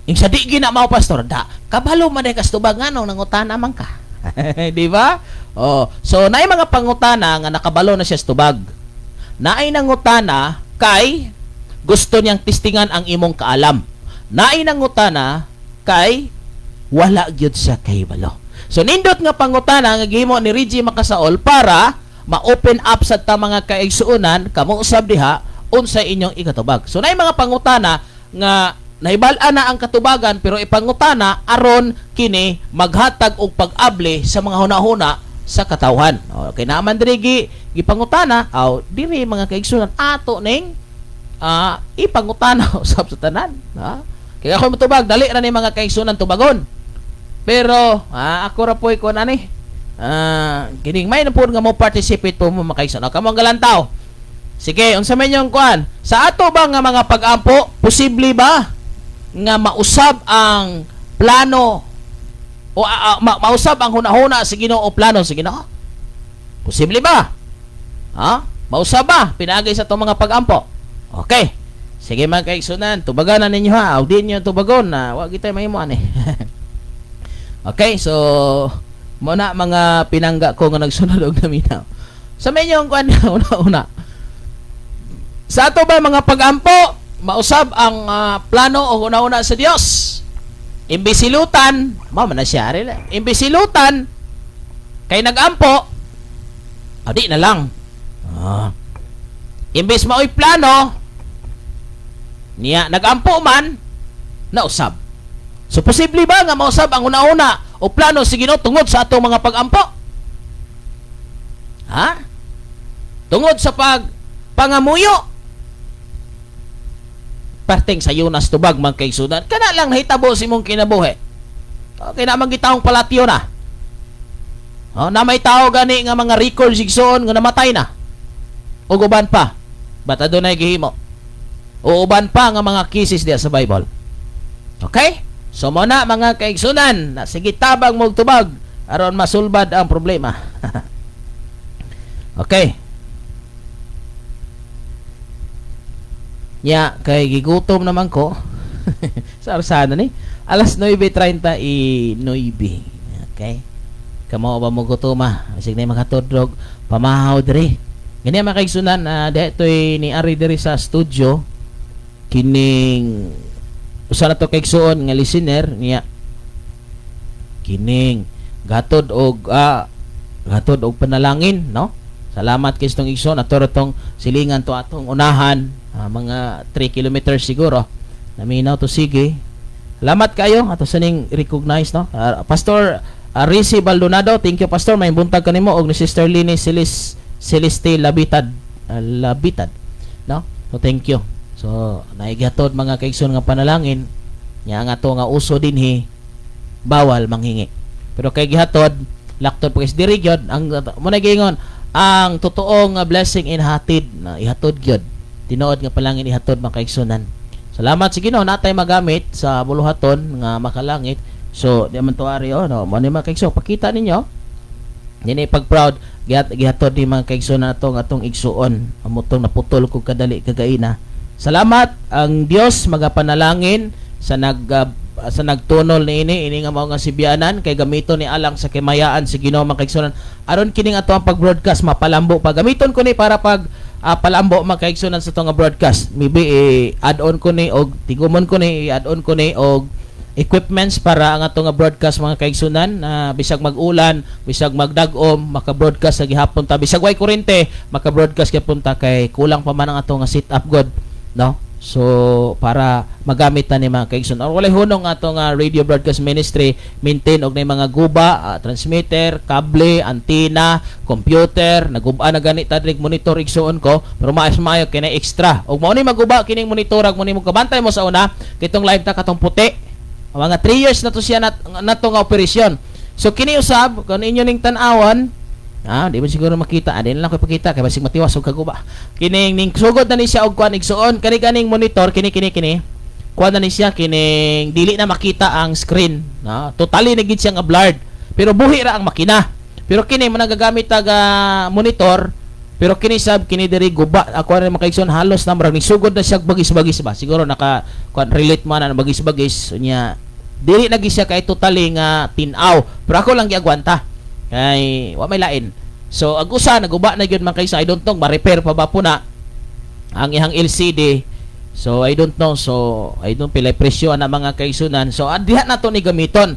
Ing sa di gina mao pastor da. Kabalo man ka tubag nganong nangutana man ka. Di ba? So naay mga pangutana nga nakabalo na siya sa tubag. Naay nangutana kay gusto niyang testingan ang imong kaalam. Naay nangutana kay wala gyud siya kahibalo. So nindot nga pangutana nga gihimo ni Reggie Makasaol para ma-open up sa ta mga kaigsuonan kamo usab diha unsa inyong ikatubag. So naay mga pangutana nga nahibal-an na ang katubagan pero ipangutana aron kini maghatag og pag-abli sa mga hunahuna sa katawhan. Okay naman diri gipangutana diri mga kaigsunan ato ning ipangutana usab sa tanan. Kaya ako matubag dali ra ni mga kaigsunan tubagon. Pero ako ra poy kun ani kining may na pud nga mo participate po mo mga kaigsunan. Kamo galantaw. Sige, unsa man yung kuan? Sa ato ba nga mga pag-ampo, posible ba nga mausab ang plano o mausab ang hunahuna sa Ginoo o plano sa Ginoo? Posible ba? Mausab ba pinagay sa itong mga pag-ampo? Okay. Sige mga kaigsunan, tubagan na ninyo ha. Di nyo tubagon na wag kita mahimuan eh. Okay, so muna mga pinangga ko nga nagsunod og naminaw. Sa menyong kuan una-una. Sa ato ba mga pag-ampo, mausab ang plano o una-una sa Dios? Imbisilutan, mama na siya rin. Imbisilutan, kay nag-ampo, di na lang. Imbis mao'y plano, niya nag-ampo man, nausab. So, posible ba nga mausab ang una-una o plano si Ginoo tungod sa atong mga pag-ampo? Tungod sa pangamuyo. Parteng sa Yunas tubag mga kaigsunan, kana lang nahitabo si mong kinabuhi. Okay na magitaong palatyo na. Na may tao gani nga mga record sigsoon nga namatay na. O uban pa. Bata doon ay gihimo. O uban pa nga mga cases diya sa Bible. Okay? So muna mga kaigsunan, sige tabang mo tubag aron masulbad ang problema. Okay. Kay gigutom naman ko. Sana ni. Alas 9:30 Okay. Kamo ba mo gutoma? Sig na makatudrog pamahaw diri. Gani mga kaigsunan detoy ni ari diri sa studio kining usa na to kaigsuon nga listener niya. Kining gatod og panalangin, no? Salamat kay itong igsoon ato tong silingan to atong unahan. Mga 3 kilometers siguro. Naminaw to sige. Salamat kayo ato sa ning recognize, no? Pastor Risi Baldonado, thank you pastor, may buntag kanimo og ni Sister Lini Celeste Labitad, no? So thank you. So naigatod mga kaigsoon nga panalangin nya nga to nga uso dinhi bawal manghingi. Pero kay gihatod laktod pagis diri gyud ang mo nagingon ang totoong blessing inhatid na ihatod gyud. Tinuod nga palangin ihatod mga kaigsunan. Salamat sa Ginoo natay magamit sa buluhaton nga makalangit. So, di man tuari no, mo ni mga kaigsoon pakita ninyo. Dini pag proud gihatod ni mga kaigsoon atong igsuon. Amutong naputol ko kadali kagaina. Salamat ang Dios magapanalangin sa nagtunol ini nga mao nga sibianan kay gamiton ni alang sa kimayaan si Ginoo mga kaigsunan. Aron kining ato ang pag-broadcast mapalambo pa. Gamiton ko ni para pag palambo mga kaigsunan sa to nga broadcast. Maybe add-on ko ni og tigumon ko ni add-on ko ni og equipments para ang ato nga broadcast mga kaigsunan bisag mag-ulan, bisag magdag-om, maka-broadcast sa gihapon ta. Bisag way kuryente, maka-broadcast gyapon ta kay kulang pa man ang ato nga setup god, no? So para magamit ta ni mga kaigsunan. Walay hunong ato nga radio broadcast ministry maintain og nay mga guba, transmitter, kable, antenna, computer, naguba na gani ta diri monitor igsuon ko, pero maayos maayo kini extra. Og mao ni maguba kining monitor ag mo ni mo kabantay mo sa una, kitong live ta katong puti. Mga 3 years na to siya nato nga operasyon. So kini usab kun inyo ning tan-awon, di ba siguro makita, din lang ko ipakita kay basig matiwas og kaguba. Kining ning sugod na ni siya og kuan igsuon, kani monitor kini kuan na ni siya kining dili na makita ang screen, no? Totally na gid siya nga blurred. Pero buhi ra ang makina. Pero kini mo nagagamit tag monitor, pero kini diri guba ako rin makaigsoon halos na marag sugod na siya bagis-bagis ba. Siguro naka kuan relate man na bagis-bagis unya. Dili lagi siya kay totally nga tinaw. Pero ako lang giagwanta. Kay wa may lain. So agusa naguba na gyud man kay sa I don't know ma-repair pa ba po na ang ihang LCD. So I don't know. So I don't pilay presyo ana mga kaigsunan. So diha na to ni gamiton.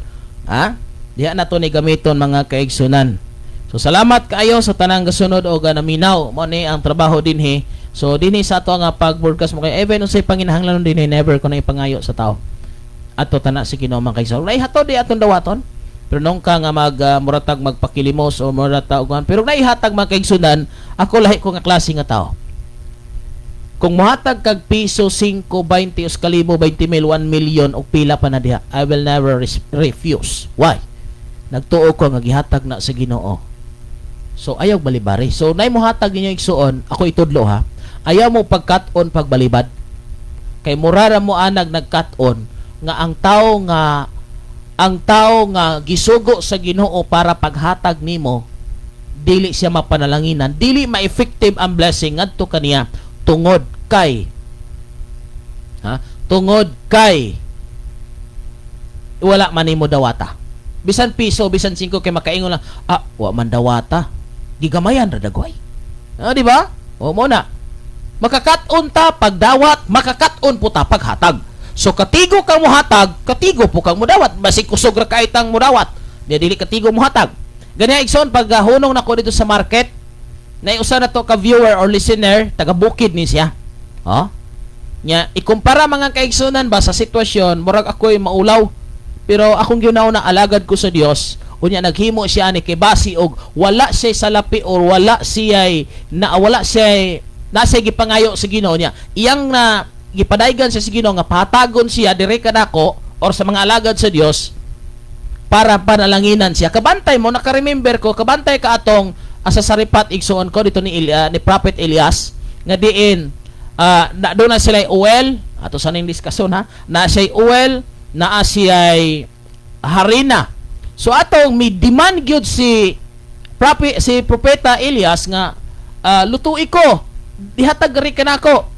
Diha na to ni gamiton mga kaigsunan. So salamat kaayo sa tanang gasunod o naminaw mo ni ang trabaho dinhi. So dinhi sa ato nga pag-broadcast mo kay even unsay panginahanglan dinhi never ko na ipangayo sa tao. Ato tana si Ginoo man kay sa. Nay hatod di atong dawaton. Pero nung ka nga muratag magpakilimos o muratag pero naihatag mga kaigsunan, ako lahi ko nga klase nga tao. Kung mohatag kag piso 5, 20 o kalibo, 20 mil, 1 million o pila pa na diha, I will never refuse. Why? Nagtuo ko nga gihatag na sa Ginoo. So ayaw balibari. So nay mo hatag ninyo igsuon, ako itudlo ha. Ayaw mo pagkat-on pagbalibad. Kay murara mo anag nagkat-on nga ang tao nga gisugo sa Ginoo para paghatag nimo dili siya mapanalanginan, dili ma-effective ang blessing ngadto kaniya tungod kay wala man nimo dawata. Bisan piso, bisan 5 kay makaingon lang, wa man dawata. Gigamayan ra dagway. Di ba? O mo na. Makakat-on ta pagdawat, makakat-on po ta paghatag. So katigo kang muhatag, katigo po kang mudawat. Basig kusog ra kaitang mudawat. Dili katigo muhatag. Gani igsoon pag hunong nako dito sa market, nay usa na to ka viewer or listener, taga Bukid ni siya. Nya ikumpara mga kaigsunan ba sa sitwasyon, murag ako'y maulaw. Pero akong ginauna alagad ko sa Dios. Unya naghimo siya ni kay basi og wala siya salapi or wala siya nasa gipangayo sa Ginoo niya. Iyang na gipadaygan siya sa Ginoo nga patagon siya dire kanako or sa mga alagad sa Dios para panalanginan siya. Kabantay mo naka-remember ko, kabantay ka atong asa saripat igsuon ko dito ni Prophet Elias nga diin doon na sila oil ato sa ning diskason na siya oil na siya harina. So atong mi demand gyud si propeta Elias nga lutuin ko dihatag ri kanako.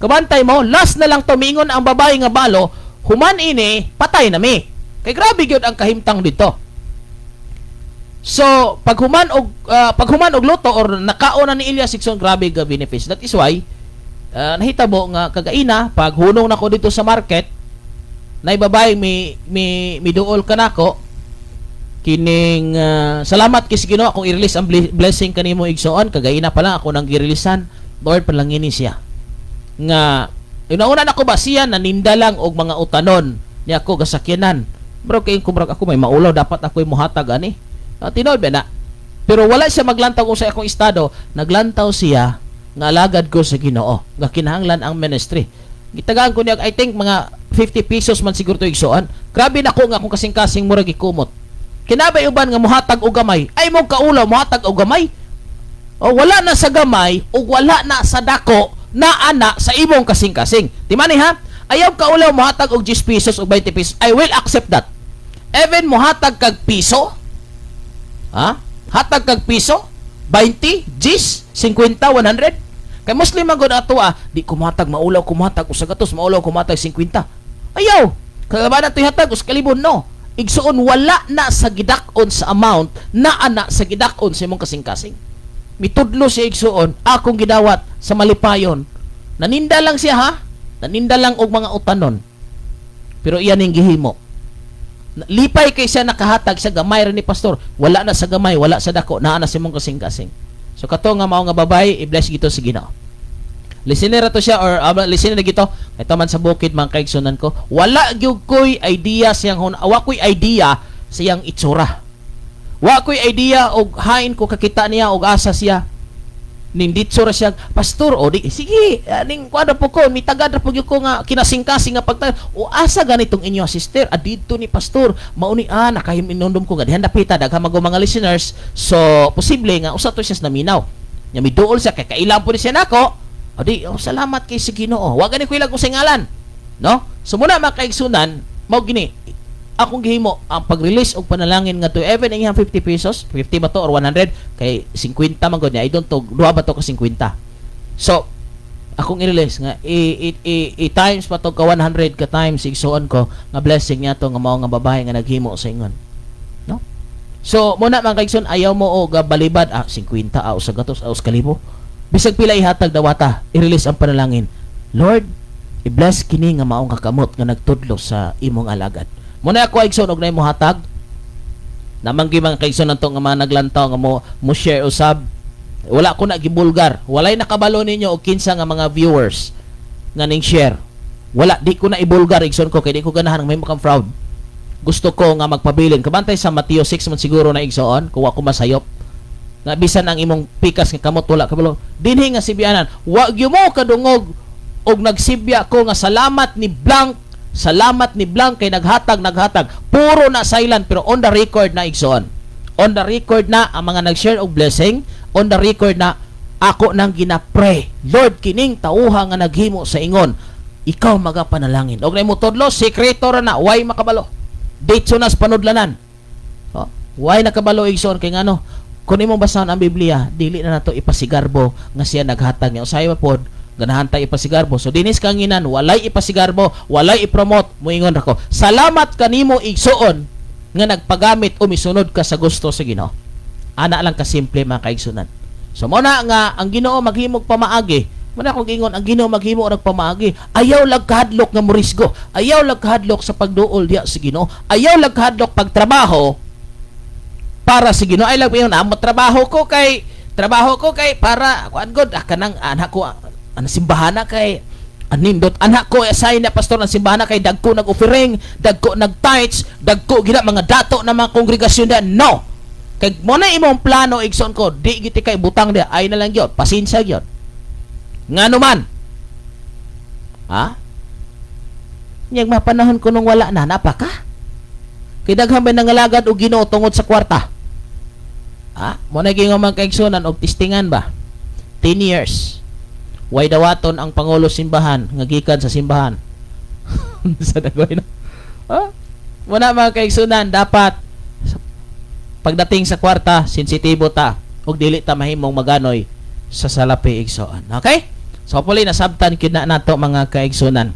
Kabantay mo, last na lang tumingon ang babae nga balo, human ini, patay na mi. Kay grabe gyud ang kahimtang dito. So, paghuman og luto or nakaon na ni Elias sikson grabe ga benefits. That is why nahitabo nga kagaina pag hunong nako dito sa market, nay babae mi duol kanako kining salamat kay Ginoo akong i-release ang blessing kanimo igsoon kagaina pa lang ako nang gi-releasean. Lord palangini siya. Nga una-una nako ba siya naninda lang og mga utanon niya ako gasakyanan Bro, kay kumbrag ako may maulaw, dapat ako muhatag ani. Tinood ba na? Pero wala siya maglantaw ko sa akong estado, naglantaw siya nga alagad ko sa Ginoo, nga kinahanglan ang ministry. Gitagaan ko niya, I think mga 50 pesos man siguro to igsuan. Grabe na ko nga kung kasing-kasing murag ikumot. Kinabay uban nga muhatag og gamay, ay mo kaulaw muhatag og gamay. O wala na sa gamay o wala na sa dako na ana sa imong kasing-kasing. Di man ha? Ayaw kaulaw muhatag og 10 pesos o 20 pesos. I will accept that. Even muhatag kag piso, ha? Hatag kag piso, 20, 10, 50, 100. Kay Muslim man gud ato di kumatag maulaw kumatag usa gatos maulaw kumatag 50. Ayaw. Kagabanan toy hatag us kalibon no. Igsuon wala na sa gidakon sa amount na ana sa gidakon sa imong kasing-kasing. Mitudlo siya igsuon akong gidawat sa malipayon. Naninda lang siya ha. Naninda lang og mga utanon. Pero iyan ning gihimo. Lipay kay siya nakahatag sa gamay rin ni pastor. Wala na sa gamay, wala sa dako, naa na sa imong kasing-kasing. So kato nga mao nga babae, i-bless gito sa Ginoo. Listener to siya or listener na gito. Ito man sa bukid mga kaigsunan ko. Wala gyud koy idea siyang wa koy idea siyang itsura. Wa koy idea og hain ko kakita niya og asa siya. Ninditso ra siya, pastor, o di, sige, ning kuwada po ko, mitagad ra po ko nga, kinasing-kasing nga pagta, o asa ganitong inyo, sister, adito ni pastor, mauni, nakahiminundom ko nga, dihan dapita, dagha mag mga listeners, so, posible nga, usa to siya sa naminaw, nga miduol siya, kay kailan po ni siya nako, o di, salamat kay si Ginoo, wag gani ko ilag ko sa ngalan, no? So, muna mga kaigsunan, mao gini, akong gihimo ang pag-release og panalangin nga to even ang 50 pesos 50 ba to or 100 kay 50 man gud niya I don't to duha ba to ka 50 so akong i-release nga i-times pa to ka 100 ka times igsuon ko nga blessing niya to nga mao nga babae nga naghimo sa ingon no so muna man kaigsoon ayaw mo og balibad 50 usa gatos us kalibo bisag pila ihatag dawata i-release ang panalangin Lord i-bless kini nga maong kakamot nga nagtudlo sa imong alagad. Muna ako igsoon og nay mo hatag. Namanggi man kaigsoon nanto nga mga naglantaw nga mo share usab. Wala ko na gibulgar. Walay nakabalo ninyo og kinsa nga mga viewers nga ning share. Wala di ko na ibulgar igsoon ko kay di ko ganahan may makam fraud. Gusto ko nga magpabilin. Kabantay sa Mateo 6 man siguro na igsoon kung ako masayop. Nga bisan ang imong pikas nga kamot wala kabalo. Dinhi nga sibianan, wa gyud mo kadungog og nagsibya ko nga salamat ni Blanc kay naghatag puro na silent pero on the record na igsoon on the record na ang mga nag-share og blessing on the record na ako nang ginapray Lord kining tauha nga naghimo sa ingon ikaw magapanalangin og nay mo tudlo sekreto ra na why makabalo dito nas panudlanan why nakabalo igsoon kay ngano kun imong basahan ang Biblia dili na nato ipasigarbo nga siya naghatag niya usay pod ganahan tayo ipasigarbo. So dinis kanginan, walay ipasigarbo, walay ipromote, muingon ako. Salamat kanimo igsuon nga nagpagamit o misunod ka sa gusto sa Ginoo. Ana lang ka simple mga kaigsunan. So muna nga ang Ginoo maghimog pamaagi. Muna akong ingon ang Ginoo maghimo og pamaagi. Ayaw lag kahadlok nga morisgo. Ayaw lag kahadlok sa pagduol diya sa Ginoo. Ayaw lag kahadlok pagtrabaho para sa Ginoo. Ay lag amo trabaho ko kay para kuan god kanang anak ko ang simbahan na kay anindot anak ko assign na pastor ng simbahan na kay dagko nag-offering dagko nag-tithes dagko gina mga dato na mga kongregasyon da no kay mo na imong plano igsoon ko di giti kay butang dia ay na lang gyud pasensya gyud ngano man nyag mapanahon ko nung wala na napaka kay daghang may nangalagad og Ginoo tungod sa kwarta mo na gingon man kay igsoonan og testingan ba 10 years way dawaton ang pangulo simbahan nga gikan sa simbahan sa dagoy na muna mga kaigsunan dapat pagdating sa kwarta sensitibo ta ug dili ta mahimong maganoy sa salapi igsoon okay so puli nasabtan kina nato mga kaigsunan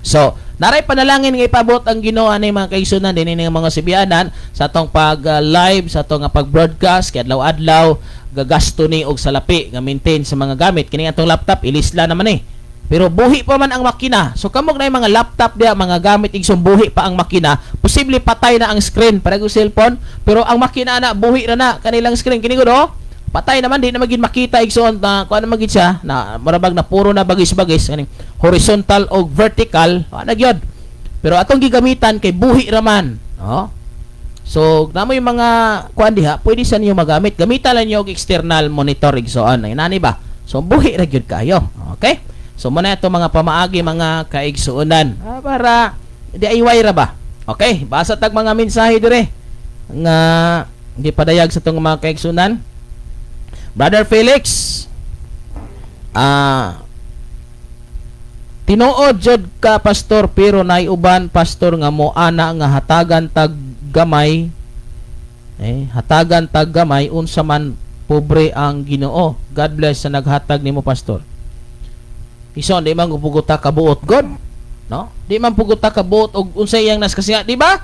so naray panalangin nga ipabot ang Ginoo ani mga kaigsunan dinhi nga mga sibianan sa atong pag live sa atong pag-broadcast kay adlaw-adlaw gagasto ni og salapi nga maintain sa mga gamit kini atong laptop ilisla naman pero buhi pa man ang makina so kamog na yung mga laptop dia mga gamit igsoon buhi pa ang makina posible patay na ang screen para go cellphone pero ang makina na buhi na kanilang screen kini gud patay naman di na magin makita igsoon na kuan na magid siya na marabag na puro na bagis-bagis kaning horizontal o vertical na gyud Pero atong gigamitan kay buhi raman. No? So, namo yung mga kuan diha, pwede sa niyo magamit. Gamitan lang niyo og external monitor igsoon. Nani ba? So, buhi ra gyud kayo. Okay? So, muna ito mga pamaagi, mga kaigsuonan. Para DIY ra ba? Okay, basa tag mga mensahe dire nga hindi padayag sa tong mga kaigsuonan. Brother Felix, tinuod jud ka pastor pero nay uban pastor nga mo ana nga hatagan tag gamay, hatagan tag gamay unsa man pobre ang Ginoo. God bless sa naghatag nimo pastor. Ison di man puguta ka buot God, no? Di man puguta ka buot og unsay yang nas kasi di ba?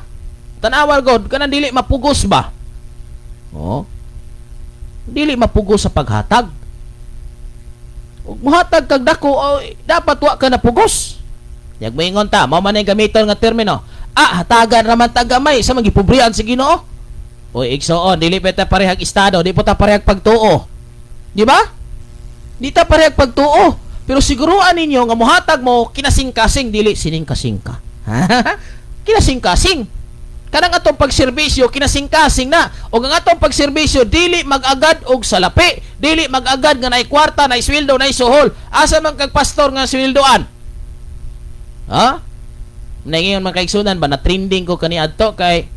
Tanawal God kanang dili mapugos ba? Oh. Dili mapugos sa paghatag. Ug muhatag kag dako dapat wa ka napugos. Yag moingon ta, mao man gamiton nga termino. Hatagan raman tagamay sa magipobrian sa Ginoo. Oy, igsoon, dili pa ta parehag estado, di po ta parehag pagtuo. Di ba? Di ta parehag pagtuo. Pero siguruan ninyo nga mohatag mo kinasing-kasing dili sining-kasing ka. Kinasing-kasing. Kanang atong pagserbisyo kinasing-kasing na. O ang atong pagserbisyo dili mag-agad og salapi, dili mag-agad nga nay kwarta, nay sweldo, nay suhol. Asa man kag pastor nga sweldoan? Ha? Ngayon mga kaigsunan ba na trending ko kaniadto kay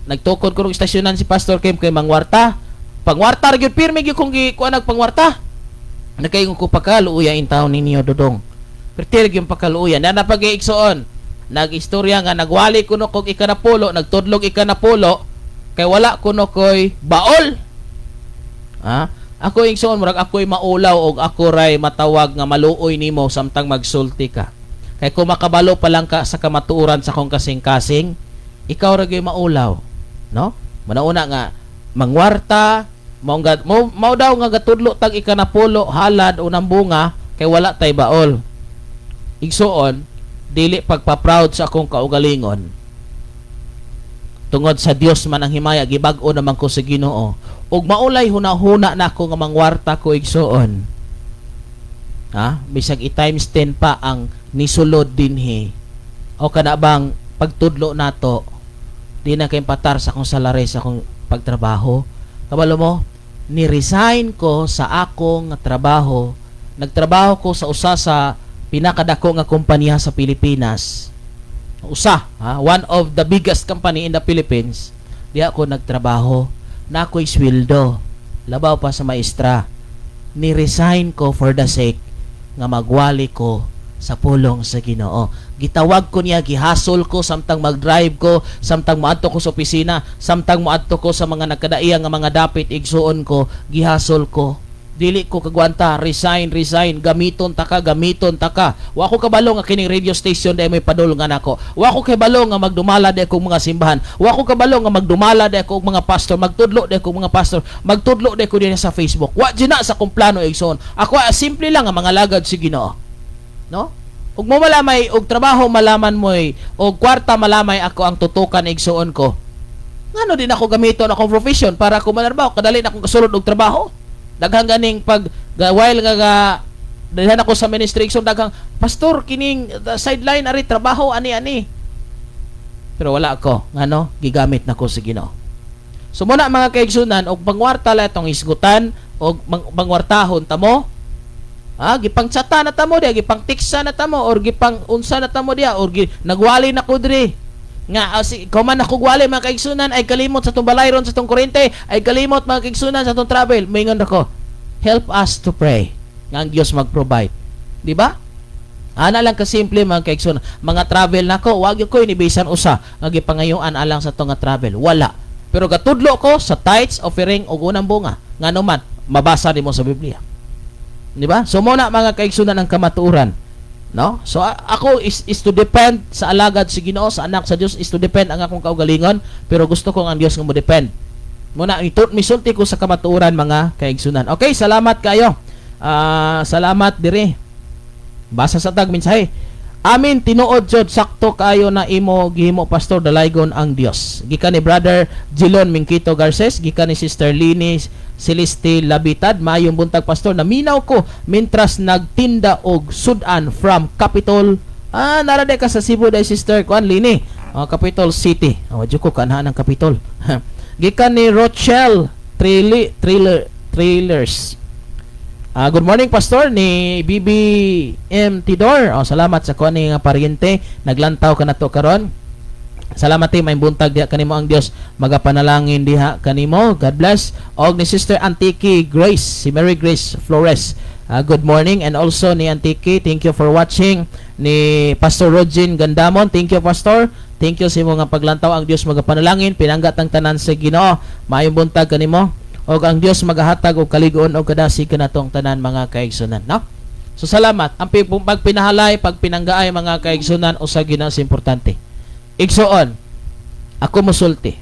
nagtukod ko og istasyonan si Pastor Kim kay mangwarta. Pangwarta ra gyud pirmi gyud kung kuan pangwarta. Nagkaingon ko pakaluuya in taon ninyo dodong. Pertir gyud pakaluuya na napag-iigsoon. Nag-istorya nga nagwali kuno kog ikanapulo, nagtudlog ikanapulo kay wala kuno koy baol. Ha? Ako igsoon murag ako'y maulaw og ako ray matawag nga maluoy nimo samtang magsulti ka. Kay kung makabalo pa lang ka sa kamatuoran sa kong kasing-kasing, ikaw ra gyud maulaw, no? Manauna nga mangwarta, mao daw nga gatudlo tag ikanapulo halad unang bunga kay wala tay baol. Igsuon, dili pagpa-proud sa akong kaugalingon. Tungod sa Dios man ang himaya gibag-o naman ko sa Ginoo. Ug maulay hunahuna na ako nga mangwarta ko igsuon. Ha? Bisag i-times 10 pa ang nisulod dinhi. O kana bang pagtudlo nato di na kay patar sa akong salary sa akong pagtrabaho. Kabalo mo, ni-resign ko sa akong trabaho. Nagtrabaho ko sa usa sa pinakadako nga kompanya sa Pilipinas. One of the biggest company in the Philippines. Di ako nagtrabaho. Na ako'y sweldo. Labaw pa sa maestra. Ni-resign ko for the sake nga magwali ko sa pulong sa Ginoo. Gitawag ko niya, gihasol ko samtang mag-drive ko, samtang moadto ko sa opisina, samtang moadto ko sa mga nagkadaiya nga mga dapit igsuon ko, gihasol ko. Dili ko kagwanta, resign, gamiton ta ka. Wa ko kabalo nga kining radio station dahil may padulong nga nako. Wa ko kabalo nga magdumala dahil kong mga simbahan. Wa ko kabalo nga magdumala dahil kong mga pastor, magtudlo dahil kong mga pastor, magtudlo dahil ko din sa Facebook. Wa dyan na sa kong plano igsoon. Ako simple lang ang mga lagad si Ginoo. No? Ug mo malamay, og trabaho malaman mo, og kwarta malamay ako ang tutukan igsoon ko. Ngano din ako gamiton akong profession para ako manarbaho, kadali na akong kasulod og trabaho. Daghang ganing pag while nga dalhan ako sa ministry so daghang pastor kining sideline ari trabaho ani pero wala ako ngano gigamit nako sa Ginoo. So muna mga kaigsunan og pangwarta la itong isgutan og pangwartahon tamo gipangtsata na tamo dia, gipangtiksa na tamo or gipang unsa na tamo dia or nagwali na ko diri nga kuman ako gwali mga kaigsunan ay kalimot sa tong balayron sa tong kuryente ay kalimot mga kaigsunan sa tong travel. Moingon ako, help us to pray nga ang Dios mag-provide, di ba? Ana lang ka simple mga kaigsunan. Mga travel nako wag ko inibisan usa nga gipangayuan alang sa tong nga travel, wala. Pero gatudlo ko sa tithes, offering ug unang bunga ngano man mabasa nimo sa Biblia, di ba? So mo na mga kaigsunan ang kamatuoran. No? So ako is to depend sa alagad si Ginoo, sa anak sa Dios, is to depend ang akong kaugalingon, pero gusto ko ang Dios nga mo depend. Muna misulti ko sa kamatuoran mga kaigsunan. Okay, salamat kayo. Salamat diri. Basa sa tag mensahe. Amin tinuod jud sakto kayo na imo gihimo pastor dalaygon ang Dios. Gikan ni brother Jilon Mingkito Garces, gikan ni sister Lini Celeste Labitad. Maayong buntag pastor, naminaw ko mintras nagtinda og sudan from Capitol Narade ka sa Cebu day Sister Kuan Lini. Capital City. Wadyo ko kanha ng Capitol. Gikan ni Rochelle Trailers. Good morning Pastor ni BBM Tidor. Salamat sa kuan nga paryente. Naglantaw ka nato karon. Salamat may buntag diha kanimo ang Dios magapanalangin diha kanimo. God bless. Og ni Sister Antique Grace, si Mary Grace Flores. Good morning, and also ni Antique, thank you for watching. Ni Pastor Rodjin Gandamon, thank you Pastor. Thank you sa imo nga paglantaw. Ang Dios magapanalangin, pinanggat ang tanan sa Ginoo. Maayong buntag kanimo. Og ang Dios magahatag og kaligon og kadasi kanatong tanan mga kaigsunan, no? So salamat. Ang pagpinahalay, pagpinanggaay mga kaigsunan usa gina sa importante. Igsuon, ako mosulti.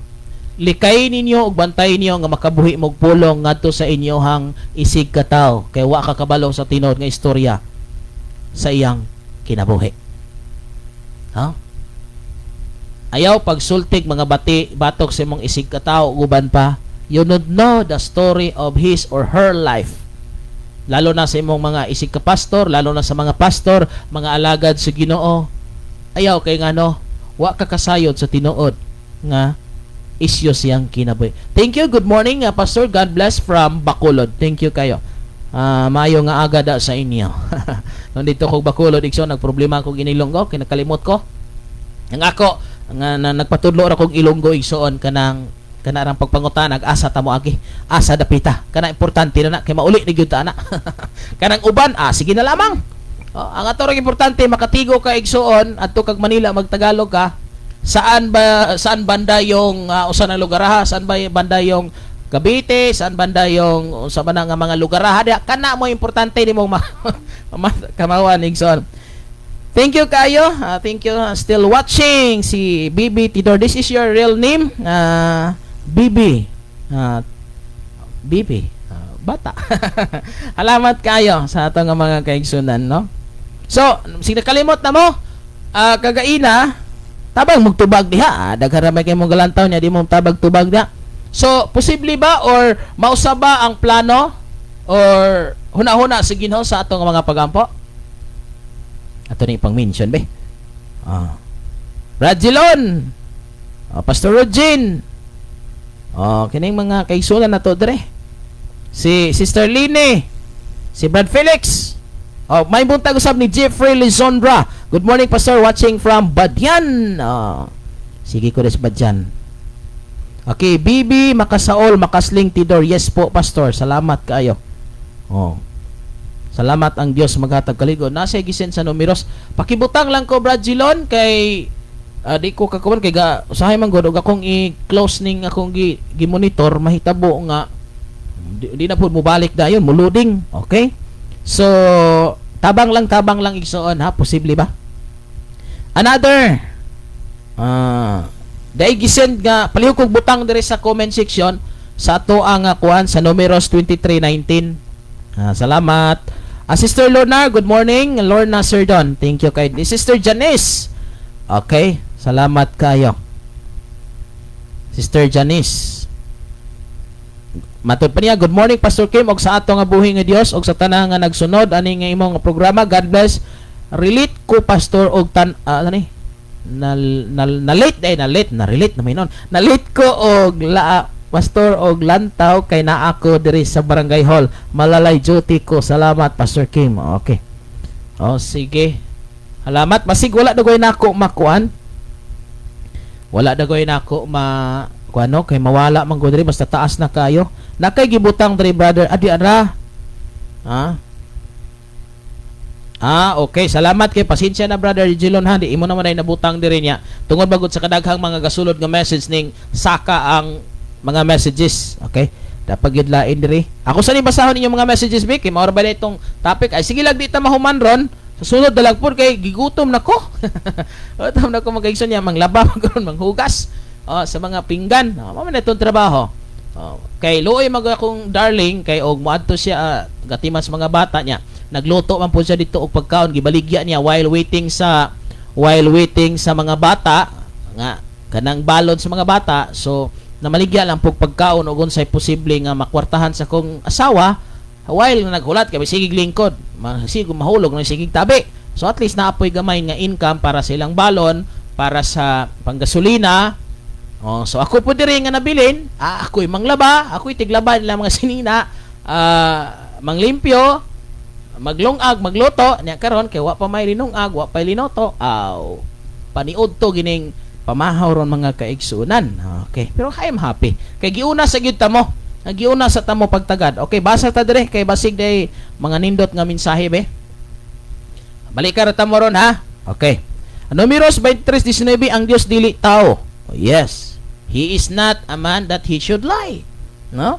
Likay ninyo ug bantayan ninyo nga makabuhi mog pulong ngadto sa inyohang isig kataw kay wa ka kabalo sa tinod nga istorya sa iyang kinabuhi. Ha? Ayaw pagsultig mga batok sa imong isig kataw uban pa. You don't know the story of his or her life. Lalo na sa imong mga isig ka pastor, lalo na sa mga pastor, mga alagad sa Ginoo. Ayaw kay ngano, wa ka kasayod sa tinuod nga isyo siyang kinabuhi. Thank you. Good morning, Pastor. God bless from Bacolod. Thank you kayo. Maayo nga agada sa inyo. Nandito ko Bacolod, igso nagproblema akong inilonggo, kinakalimot ko. Ang ako nga nagpatudlo ra kog Ilonggo igsoon kanang pagpangutan asa ta mo agi asa dapita kana importante na kay mauli ni gyud ta na kanang uban sige na lamang ang ato ra importante makatigo ka igsoon adto kag Manila magtagalog ka saan banda yung usa na lugar ha saan ba banda yung Cavite saan banda yung sa ba nga mga lugar ha kana mo importante nimo kamawan igsoon. Thank you kayo. Thank you. Still watching si BB Tidor. This is your real name? BB. BB. Bata. Alamat kayo sa atong mga kaigsunan, no? So, sinakalimot na mo, kagaina, tabang magtubag diha. Dagharamay kayo mong galantaw niya, di mong tabag tubag diha. So, posible ba or mausa ba ang plano or huna-huna sa Ginoo sa atong mga pagampo? Ato ni pang-mention be. Radjilon. Pastor Rodjin. Kining mga kaigsunan nato dire. Si Sister Line. Si Brad Felix. May buntag usab ni Jeffrey Lizondra. Good morning Pastor, watching from Badyan. Sige ko des Badyan. Okay, BB Makasaol Makasling Tidor. Yes po Pastor. Salamat kayo. Salamat ang Dios maghatag kaligon. Nasa gisen sa numeros. Pakibutang lang ko Brad Gilon kay di ko kakuan kay usahay man gud og akong i-close ning akong gi-monitor mahitabo nga di na pud mo balik dayon mo loading. Okay? So tabang lang igsoon ha, posible ba? Another dai gisend nga palihog kog butang dire sa comment section sa ato ang kuan sa numeros 2319. Salamat. Sister Lorna, good morning. Lorna Serdon, thank you kay Sister Janice. Okay, salamat kayo. Sister Janice. Matod pa niya, good morning Pastor Kim og sa ato nga buhi nga Dios og sa tanan nga nagsunod ani nga imong programa. God bless. Relate ko Pastor og relate na may non. Nalit ko og Pastor og lantaw kay naa ako diri sa Barangay Hall. Malalay duty ko. Salamat Pastor Kim. Okay. Sige. Salamat. Masig wala dagoy nako makuan. Wala dagoy nako kuano kay mawala man gud diri basta taas na kayo. Nakay gibutang diri brother adi ara. Okay. Salamat kay pasensya na brother Gilon ha. Di imo naman ay nabutang diri niya. Tungod bagod sa kadaghang mga gasulod nga message ning saka ang mga messages, okay? Dapat gid lain diri. Ako sa ni basahon ninyo mga messages Vic, kay maura ba na itong topic? Ay sige lang di ta mahuman ron. Susunod dalag pud kay gigutom nako. Gutom nako magaigson niya manglaba magron manghugas. Sa mga pinggan. Mao man itong trabaho. Kay luoy mag akong darling kay og moadto siya gatimas mga bata niya. Nagluto man po siya dito og pagkaon gibaligya niya while waiting sa mga bata nga kanang balon sa mga bata. So namaligya lang pug pagkaon ug unsay posible nga makwartahan sa kong asawa while naghulat kay sigig lingkod sige mahulog na sigig tabi. So at least naapoy gamay nga income para sa ilang balon, para sa panggasolina. So ako po diri nga nabilin, ako'y manglaba, ako'y tiglaba nila mga sinina, manglimpyo, maglungag, magluto, niya karon kay wa pa may linungag, wa pa linoto. Paniud to gining pamahaw ron mga kaigsunan. Okay, pero I am happy. Kay giuna sa gyud ta mo. Giuna sa tamo pagtagad. Okay, basa ta dire kay basig day mga nindot nga mensahe be. Balik ka rata mo ron ha. Okay. Numeros 23:19, ang Dios dili tao. Yes. He is not a man that he should lie. No?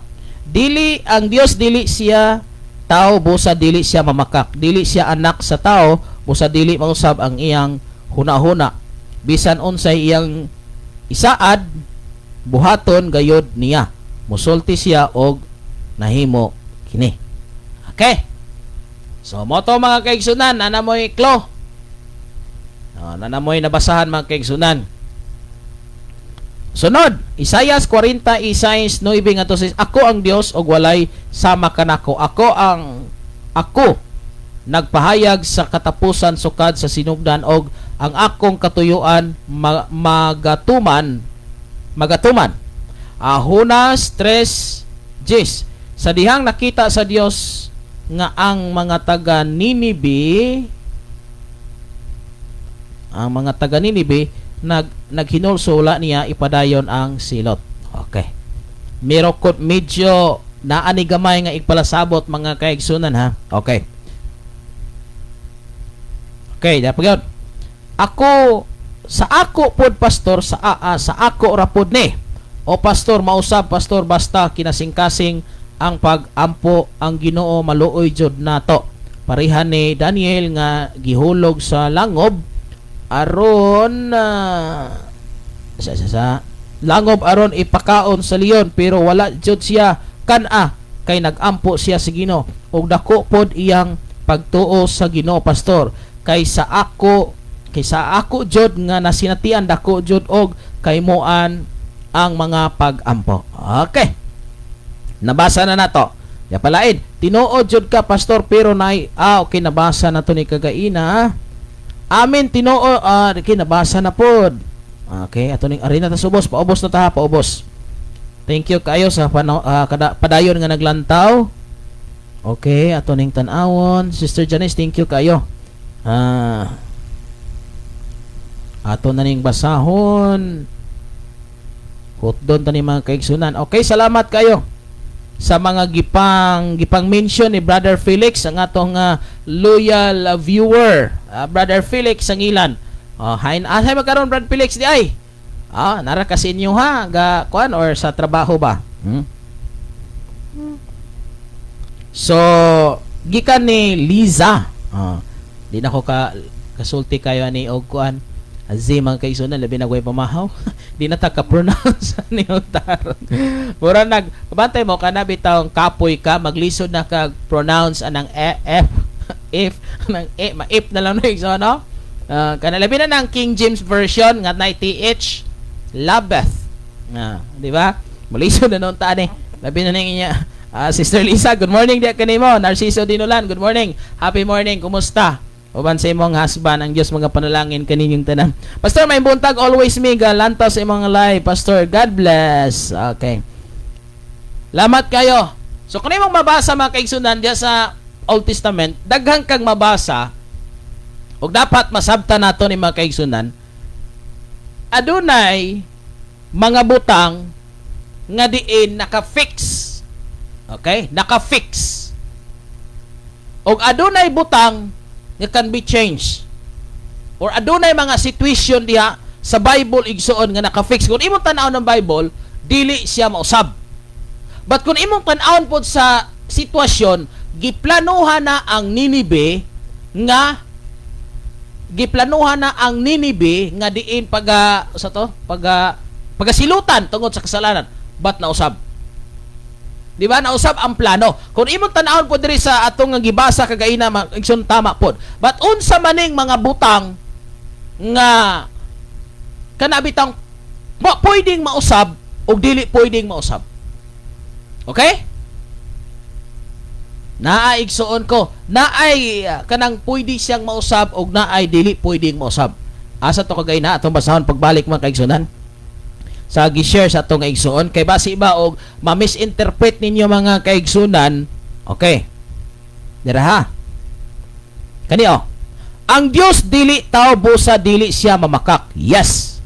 Ang Dios dili siya tao, busa dili siya mamakak. Dili siya anak sa tao, busa dili mausab ang iyang huna-huna. Bisan unsay iyang isaad, buhaton gayod niya. Musulti siya og nahimo kini. Okay. So moto mga kaigsunan, nanamoy klo. Nanamoy nabasahan mga kaigsunan. Sunod, Isaias 40:9 nga to says, ako ang Dios og walay sama kanako. Ako nagpahayag sa katapusan sukad sa sinugdan og ang akong katuyuan magatuman. Hunas 3:10. Sa dihang nakita sa Dios nga ang mga taga Ninibe naghinulsula niya ipadayon ang silot. Okay. Mirokot medyo naani gamay nga igpalasabot mga kaigsunan ha. Okay. Okay, dapat yun. Sa ako pod pastor, sa ako rapod ni. O pastor, mausab pastor, basta kinasing-kasing ang pag-ampo ang Ginoo maluoy jud nato. Parihan ni Daniel nga gihulog sa langob aron langob aron ipakaon sa leon, pero wala jud siya kay nagampo siya sa Ginoo ug dako pod iyang pagtuo sa Ginoo pastor. Kaysa ako jud nga nasinatian dako jud og kaymoan ang mga pag-ampo. Okay. Nabasa na nato. Ya palaid, tinuod jud ka pastor pero okay, nabasa na to ni kagaina. Amen, tinuod kinabasa na pod. Okay, ato ning arena ta subos, paubos na ta, paubos. Thank you kayo sa padayon nga naglantaw. Okay, ato ning tan-awon, Sister Janice, thank you kayo. Ato na ning basahon. Hotdon tani mga kaigsunan. Okay, salamat kayo sa mga gipang mention ni Brother Felix, ang atong loyal viewer. Brother Felix ang ilan. Hay magkaroon Brother Felix di ay. Nara kasi inyo ha, kuan or sa trabaho ba? So, gikan ni Liza. Di na ko kasulti kayo ani og kuan. Azim ang kaigsunan labi na way pamahaw. Di na ta ka-pronounce ni Otar. Mura bantay mo kana bitaw kapoy ka, maglisod na ka pronounce anang if na lang no igso no. Kana labi na ng King James version nga na th labeth. Di ba? Malisod na non ta ni. Labi na ning inya. Sister Lisa, good morning dia kanimo. Narciso Dinulan, good morning. Happy morning. Kumusta? Uban sa imong husband, ang Diyos mga panalangin kaninyong tanan. Pastor, may buntag always me galanta sa imong live. Pastor, God bless. Okay. Lamat kayo. So kung imong mabasa mga kaigsunan diya sa Old Testament, daghang kang mabasa ug dapat masabtan nato ni mga kaigsunan. Adunay mga butang nga diin naka-fix. Okay? Naka-fix. Ug adunay butang it can be changed. Or adunay mga situation diha sa Bible igsuon nga naka-fix. Kung imong tan-aw ng Bible, dili siya mausab. But kung imong tan-awon pod sa sitwasyon, giplanuhan na ang Ninibe nga diin pagasilutan tungod sa kasalanan, but nausab. Di ba? Nausab ang plano. Kung imong tan-awon po diri sa atong nga gibasa kagaina, igsoon tama pod. But unsa maning mga butang nga kanabitang pwedeng mausab o dili pwedeng mausab. Okay? Naay igsuon ko, naay kanang pwede siyang mausab og naay dili pwedeng mausab. Asa to kagay na atong basahon pagbalik mga kaigsunan. Sa gi-share sa atong igsuon kay basi ba og ma-misinterpret ninyo mga kaigsunan. Okay. Dira ha. Kaniyo. Ang Dios dili tao busa dili siya mamakak. Yes.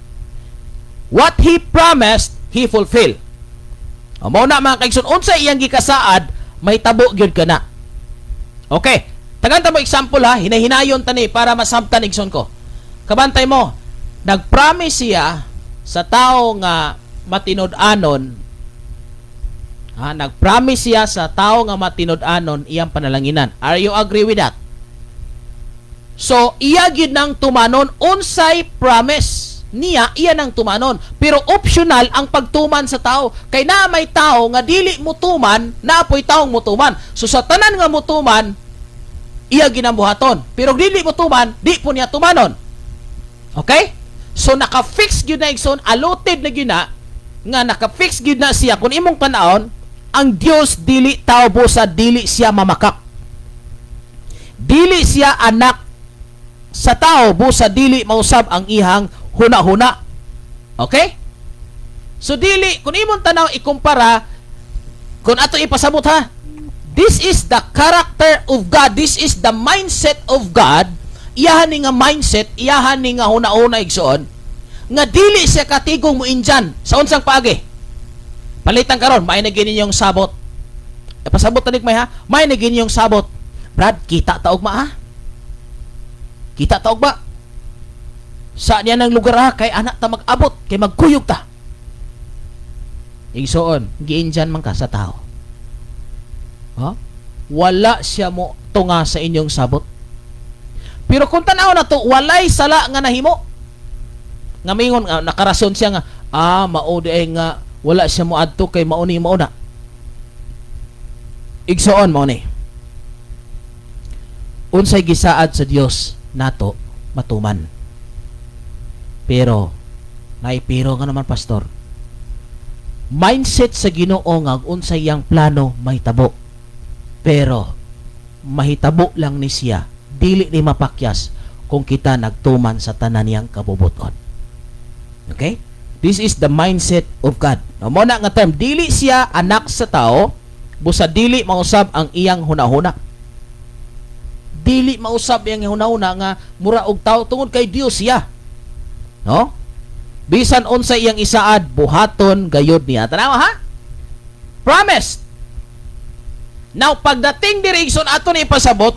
What he promised, he fulfill. O mao na mga kaigsunan, unsa iyang gikasaad, may tabo gyud kana. Okay. Tagan ta mo example ha, hinahinayon tani para masabtan igsoon ko. Kabantay mo, nag-promise siya sa tao nga matinud-anon. Ha, nag-promise siya sa tao nga matinud-anon iyang panalanginan. Are you agree with that? So, iya gyud nang tumanon unsay promise niya, iya nang tumanon. Pero optional ang pagtuman sa tao. Kay na may tao nga dili mutuman, naapoy taong mutuman. So sa tanan nga mutuman, iya ginambuhaton. Pero dili mutuman, di po niya tumanon. Okay? So naka-fix gyud na igsoon, allotted na gyud na nga naka-fix gyud na siya. Kung imong panahon, ang Dios dili tao busa dili siya mamakak. Dili siya anak sa tao busa dili mausab ang ihang huna-huna. Okay? So dili, kung imong tanaw ikumpara, kung ato ipasabot ha, this is the character of God, this is the mindset of God, iyahan ni nga mindset, iyahan ni nga huna-huna igsoon, nga dili siya katigong mo indyan, sa unsang paagi. Palitan karon, may nagini yung sabot. Pasabot tanik may ha, may nagini yung sabot. Brad, kita taog ma ha? Kita taog ba? Sa niya ng lugar ha, kay anak ta mag-abot, kay magkuyog ta. Igsoon, giinjan man ka sa tao. Ha? Wala siya mo tunga sa inyong sabot. Pero kung tanaw na to, walay sala nga nahimo. Nga mingon, nakarason siya nga, mao nga, wala siya mo adto kay mauni mauna. Igsoon mo ni. Unsay gisaad sa Dios nato matuman. Pero, naipiro nga naman, pastor. Mindset sa Ginoo nga unsay yang plano mahitabo. Pero, mahitabo lang ni siya, dili ni mapakyas kung kita nagtuman sa tanan niyang kabubuton. Okay? This is the mindset of God. Mo na nga term, dili siya anak sa tao, busa dili mausab ang iyang hunahuna. Dili mausab iyang hunahuna nga mura og tao tungod kay Dios siya. No? Bisan unsa iyang isaad, buhaton gayud niya. Tanawa ha? Promised. Now, pagdating diri igsoon ato ni ipasabot,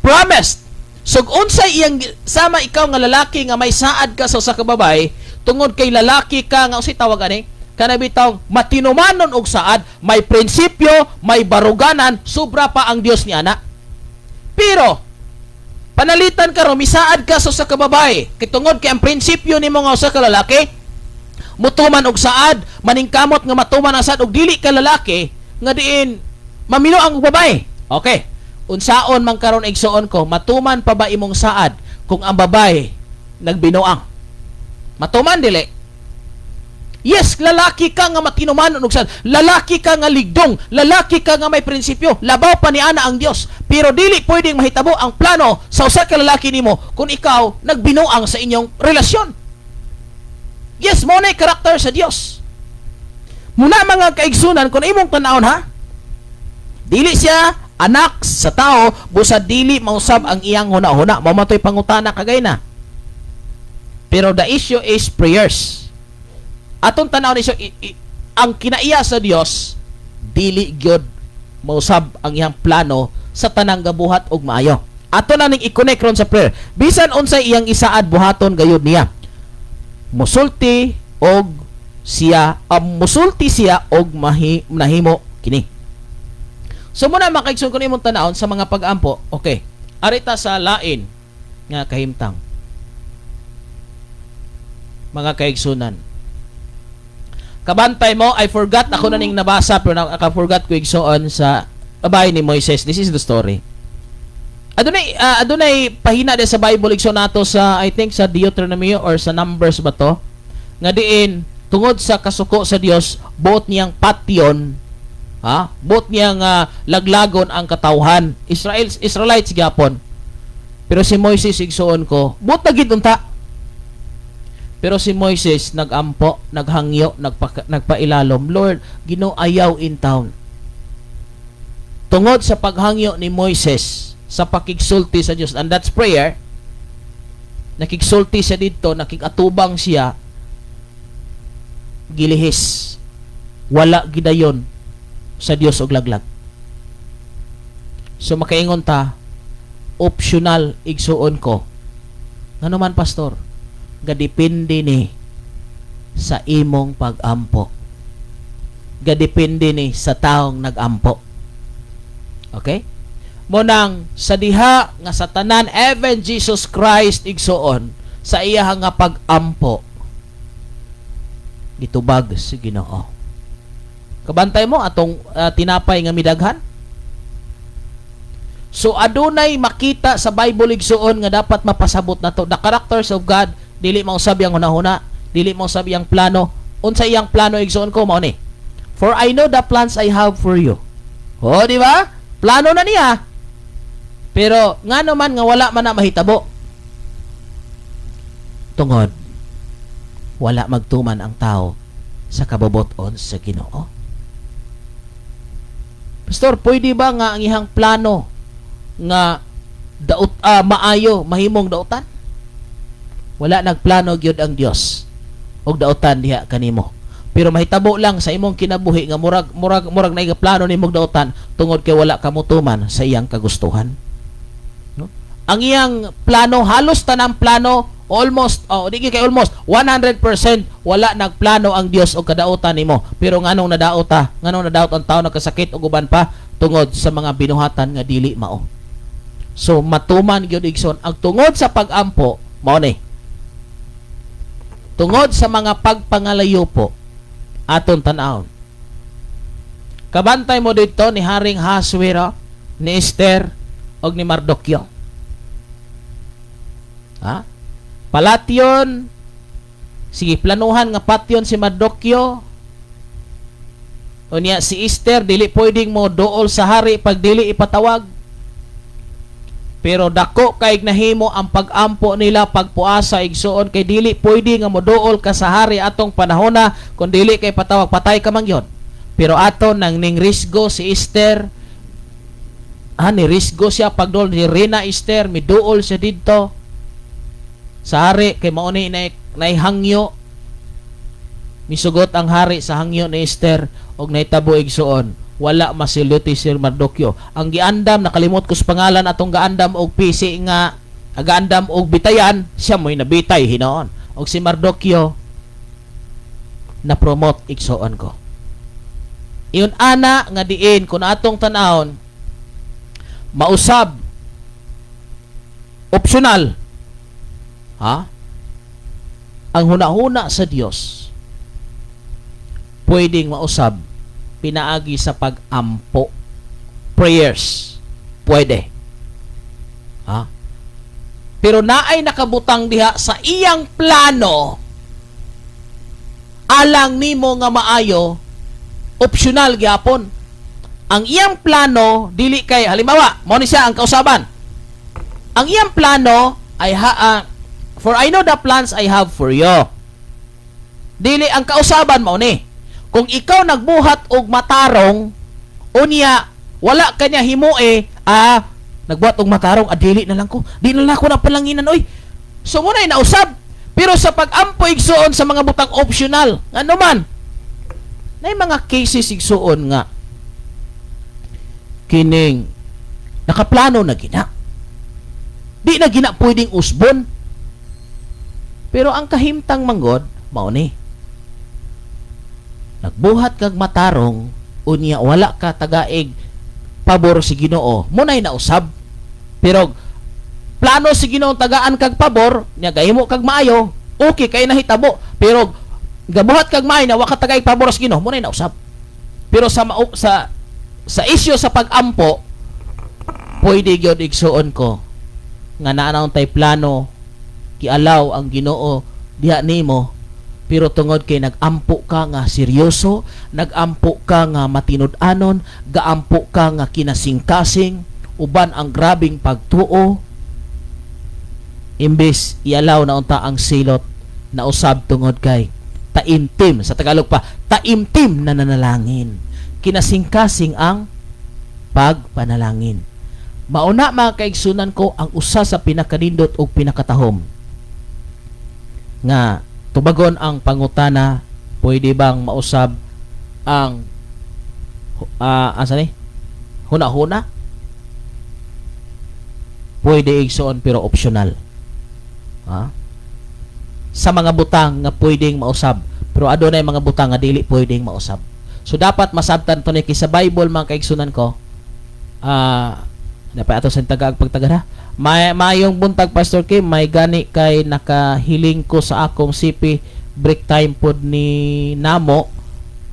promised. So, unsa iyang sama ikaw nga lalaki nga may saad ka sa kababay, tungod kay lalaki ka nga usay tawag ani, kana bitaw matinumanon og saad, may prinsipyo, may baruganan, sobra pa ang Dios ni ana. Pero panalitan ka ro, misaad ka sa kababay. Kitungod kay ang prinsipyo nimo nga usa ka lalaki, mutuman og saad, maningkamot nga matuman ang saad og dili ka lalaki nga diin mamilo ang babae. Okay. Unsaon man karon igsuon ko, matuman pa ba imong saad kung ang babae nagbinuang? Matuman dili. Yes, lalaki ka nga matinumanon og saad, lalaki ka nga ligdong, lalaki ka nga may prinsipyo, labaw pa ni ana ang Dios. Pero dili pwedeng mahitabo ang plano sa usa ka lalaki nimo kung ikaw nagbinuang sa inyong relasyon. Yes, mo na karakter sa Dios. Muna mga kaigsunan, kung imong tanawon ha, dili siya anak sa tao, busa dili mausab ang iyang huna-huna. Mamatoy pangutana kagay na. Pero the issue is prayers. Atong tanaw ni ang kinaiya sa Dios, dili gyud mausab ang iyang plano sa tanang gabuhat og maayo. Ato na ning i-connect ron sa prayer. Bisan unsay iyang isaad buhaton gayud niya. Musulti siya og nahimo kini. So muna makaigsoon ko nimong tanawon sa mga pag-ampo. Okay. Arita sa lain nga kahimtang. Mga kaigsunan. Kabantay mo, I forgot ako na ning nabasa pero naka-forgot ko igsoon sa babae ni Moises. This is the story. Adunay pahina din sa Bible igsoon nato sa I think sa Deuteronomy or sa Numbers ba to? Nga diin tungod sa kasuko sa Dios, buot niyang patyon Ha? Bot niya nga laglagon ang katawhan. Israelites gyapon. Pero si Moises igsuon ko, bot na gid unta. Pero si Moises nagampo, naghangyo, nagpailalom, Lord, Ginoo ayaw in town. Tungod sa paghangyo ni Moises sa pakigsulti sa Dios, and that's prayer. Nakigsulti siya dito, nakigatubang siya, gilihis. Wala gidayon sa Dios og laglag. So makaingon ta, optional igsuon ko. Ngano man pastor, gadepende ni sa imong pag-ampo. Gadepende ni sa taong nag-ampo. Okay? Munang sa diha nga sa tanan, even Jesus Christ igsuon sa iya nga pag-ampo, gitubag si Ginoo. Kabantay mo atong tinapay nga midaghan. So adunay makita sa Bible igsuon nga dapat mapasabot nato. The characters of God dili mausab yang hunahuna, dili mausab yang plano. Unsa iyang plano igsuon ko mao ni? For I know the plans I have for you. O di ba? Plano na niya. Pero ngano man nga wala man na mahitabo. Tungod wala magtuman ang tao sa kaboboton sa Ginoo. Pastor, pwede ba nga ang ihang plano nga maayo mahimong dautan? Wala nagplano gyud ang Dios og dautan diha kanimo. Pero mahitabo lang sa imong kinabuhi nga murag na plano nimong dautan tungod kay wala ka mutuman sa iyang kagustuhan. No? Ang iyang plano, halos tanang plano, almost 100% wala nagplano ang Dios og kadautan nimo. Pero nganong nadaot ang tao nagkasakit og uban pa tungod sa mga binuhatan nga dili mao. So matuman gyud igsoon ang tungod sa pag-ampo mao ni. Tungod sa mga pagpangalayo po aton tan-awon. Kabantay mo dito ni Haring Ahasuero, ni Esther og ni Mardukyo. Ha? Palatyon, sige, planuhan nga patyon si Mardukyo. O niya, si Esther, dili pwedeng mo dool sa hari pag dili ipatawag. Pero dako kay nahimo ang pag-ampo nila, pagpuasa, igsuon, kay dili pwede nga mo dool ka sa hari atong panahona, kung dili kay patawag, patay ka man yun. Pero ato nang ningrisgo si Esther, nirisgo siya pagdool ni Reina Esther, miduol siya dito sa hari kay mao ni naihangyo, misugot ang hari sa hangyo ni Esther og nahitabo igsuon wala masiluti si Mardukyo. Ang giandam, nakalimot ko sa pangalan atong gaandam og pisi nga gaandam og bitayan, siya mo'y nabitay hinoon. Og si Mardukyo na promote igsuon ko. Iyon ana nga diin kun atong tan-awon mausab optional. Ha? Ang hunahuna sa Dios pwedeng mausab pinaagi sa pag-ampo. Prayers. Pwede. Ha? Pero naay nakabutang diha sa iyang plano alang nimo nga maayo, optional gyapon. Ang iyang plano dili kay halimbawa, mo ni siya ang kausaban. Ang iyang plano ay for I know the plans I have for you. Dili ang kausaban mo ni. Kung ikaw nagbuhat og matarong, unya wala kanya himoe, nagbuhat og matarong, dili na lang ko. Di na lang ako napalanginan oy. So muna nausab. Pero sa pag-ampo igsuon sa mga butang optional, ano man. Nay mga cases igsuon nga kining nakaplano na gina. Di na gina pwedeng usbon. Pero ang kahimtang manggod mao ni. Nagbuhat kag matarong, unya wala ka tagaig pabor si Ginoo, munay nausab. Pero plano si Ginoo tagaan kag pabor, nya gahimo kag maayo, okay kay nahitabo. Pero gabuhat kag maayo na wa ka tagaig pabor si Ginoo, munay nausab. Pero sa issue sa pag-ampo, pwede gyud igsuon ko nga naanaw tay plano kialaw ang Ginoo diha nimo. pero tungod kay nagampo ka nga seryoso, nagampo ka nga matinud-anon, gaampo ka nga kinasing-kasing, uban ang grabing pagtuo, imbes ialaw na unta ang silot na usab tungod kay taimtim, sa Tagalog pa, taimtim na nanalangin. Kinasing-kasing ang pagpanalangin. Mauna mga kaigsunan ko ang usa sa pinakadindot o pinakatahom nga tubagon ang pangutana, pwede bang mausab ang asa ni? Huna-huna? Pwede igsoon pero optional. Sa mga butang nga pwedeng mausab, pero adunay mga butang nga dili pwedeng mausab. So dapat masabtan to ni sa Bible mga kaigsunan ko. Dapat ato sa tagag pagtagara. Mayong buntag Pastor Kim, may gani kay nakahiling ko sa akong CP break time pod ni Namo.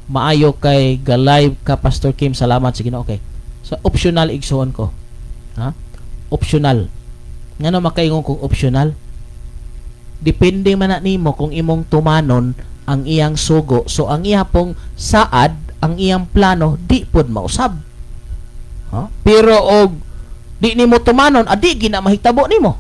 Maayo kay ga-live ka Pastor Kim. Salamat sige na okay. So optional igsoon ko. Optional. Ngano makaingon kung optional? Depende man na nimo kung imong tumanon ang iyang sugo. So ang iya pong saad, ang iyang plano di pod mausab. Pero og di nimo tumanon, adi gina mahitabo nimo.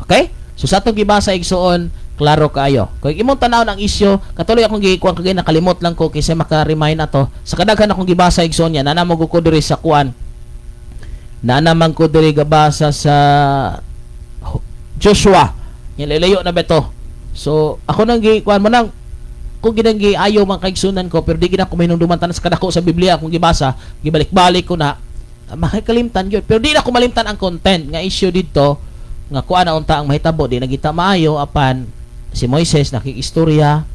Okay? So sa atong gibasa igsoon, klaro kaayo. Kung imong tanaw ang isyu, katuloy akong gikuan kagay nakalimot lang ko kaysa maka-remind ato. Sa kadaghan akong gibasa igsoon niya, nana mo ko diri sa kuan. Nana man ko diri gabasa sa Joshua. Nilalayo na beto. So ako nang gikuan mo nang kung ginanggi ayo man kaigsunan ko pero di gina ko mahinumduman tanan sa kadako sa Biblia akong gibasa, gibalik-balik ko na makikalimtan yun. Pero di na ko malimtan ang content nga issue dito nga kuan na unta ang mahitabo di nagita maayo apan si Moises nakikistorya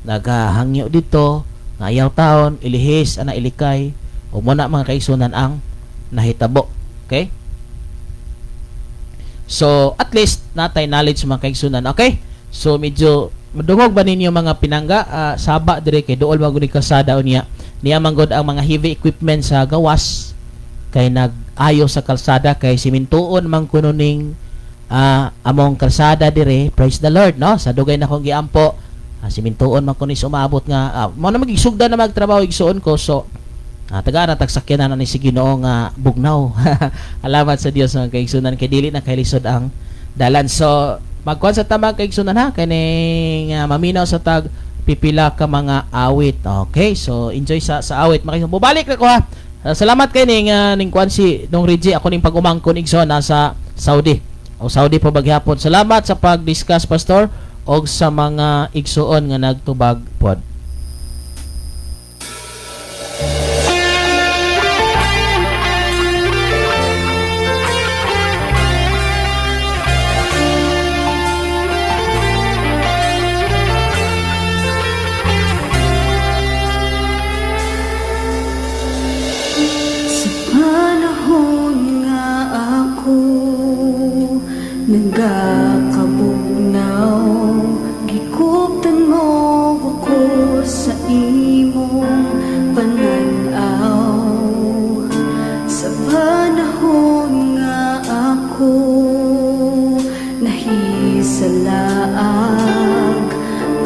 naghangyo dito nga ayaw taon ilihis ana ilikay o muna mga kaigsunan ang nahitabo. Okay? So at least natay knowledge mga kaigsunan. Okay? So medyo madungog ba ninyo mga pinangga saba dire kay dool magud kasada unya niya manggod ang mga heavy equipment sa gawas kay nag-ayo sa kalsada kay simintuon man kuno ning among kalsada dire. Praise the Lord, no? Sa dugay na kong giampo simintuon man kuno umabot nga mo na magisugda na magtrabaho igsuon ko. So taga na tagsakyan na ni si Ginoo nga bugnaw. Alamat sa Dios nga kaigsunan kay dili na kay lisod ang dalan. So magkuan sa tamang kaigsunan ha kaning maminaw sa tag pipila ka mga awit. Okay, so enjoy sa awit. Mubalik na ko ha. Salamat kay ning kuan si Dong Reggie ako ning pag-umangkon igsoon nasa Saudi. O Saudi pa bagyapon. Salamat sa pag-discuss Pastor og sa mga igsoon nga nagtubag pod. Nagakabugnaw, gikuptan mo ako sa imong pananaw. Sa panahon nga ako nahisalaag,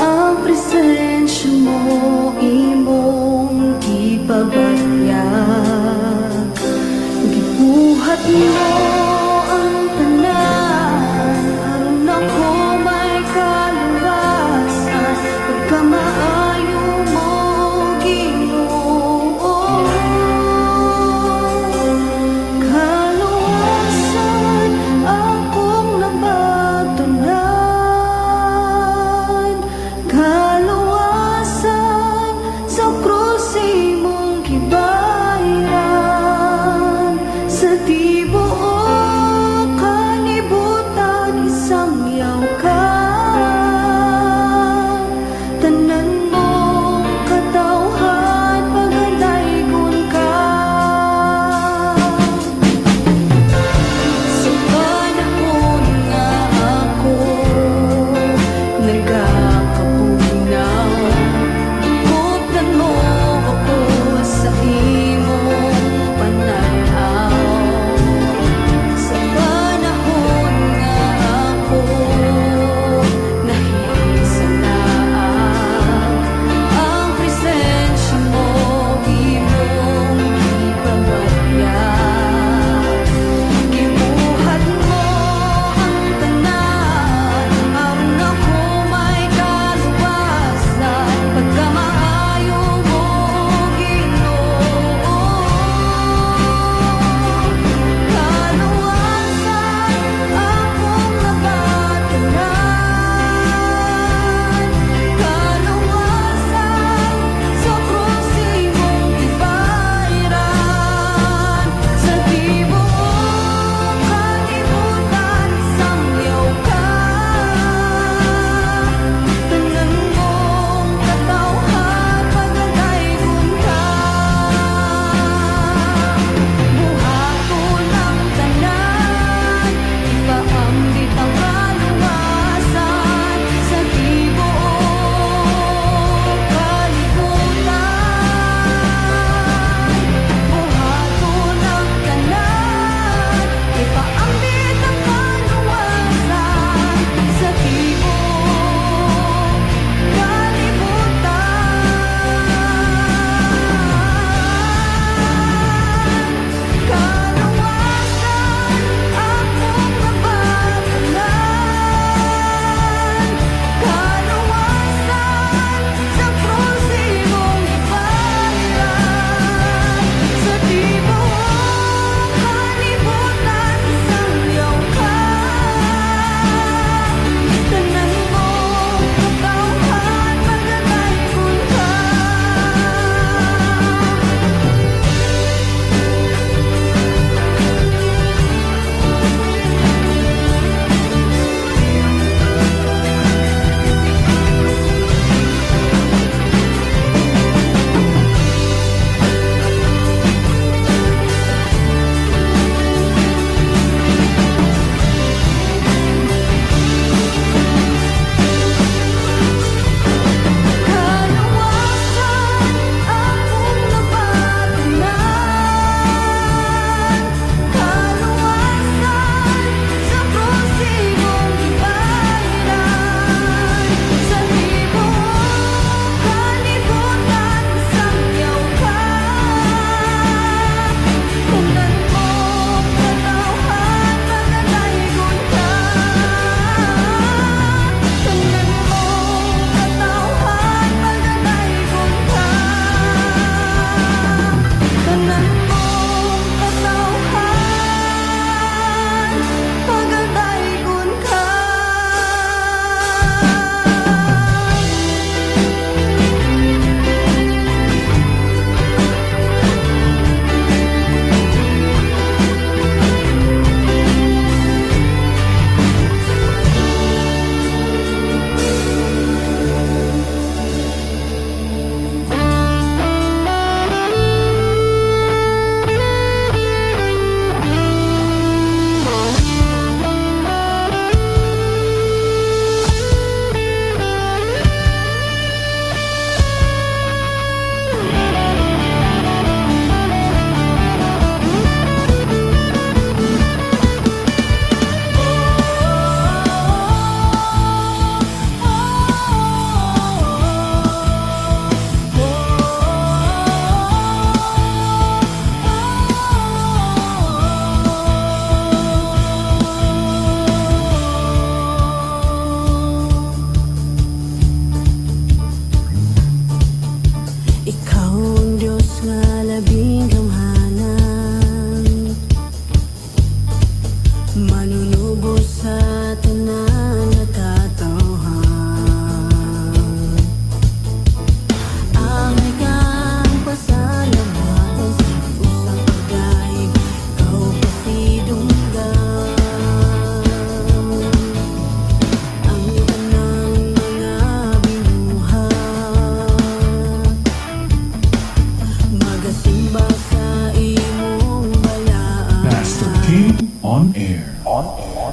ang presensya mo imong gipabayag. Gibuhat mo ang tanan, aron ako may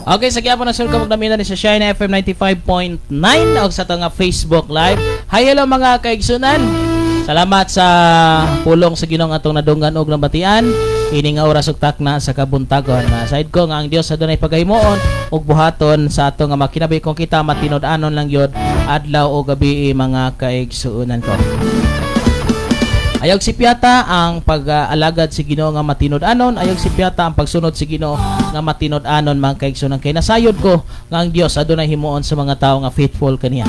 Okay, sa kaya po na sulka magdamina ni sa Shine FM 95.9 o sa ito nga Facebook Live. Hi, hello mga kaigsunan. Salamat sa pulong sa Ginoong atong nadunggan og nabatian. Ini nga oras ug takna sa kabuntagon. Side ko nga ang Dios adunay pagahimoon ug buhaton sa ato nga makinabi kung kita matinud-anon lang yod adlaw o gabi mga kaigsunan ko. Ayog si Piata ang pag-alagad si Ginoo nga matinud-anon, ayog si Piata ang pagsunod si Ginoo nga matinud-anon mga kaigsunan kay nasayod ko nga ang Dios adunay himuon sa mga tawo nga faithful kaniya.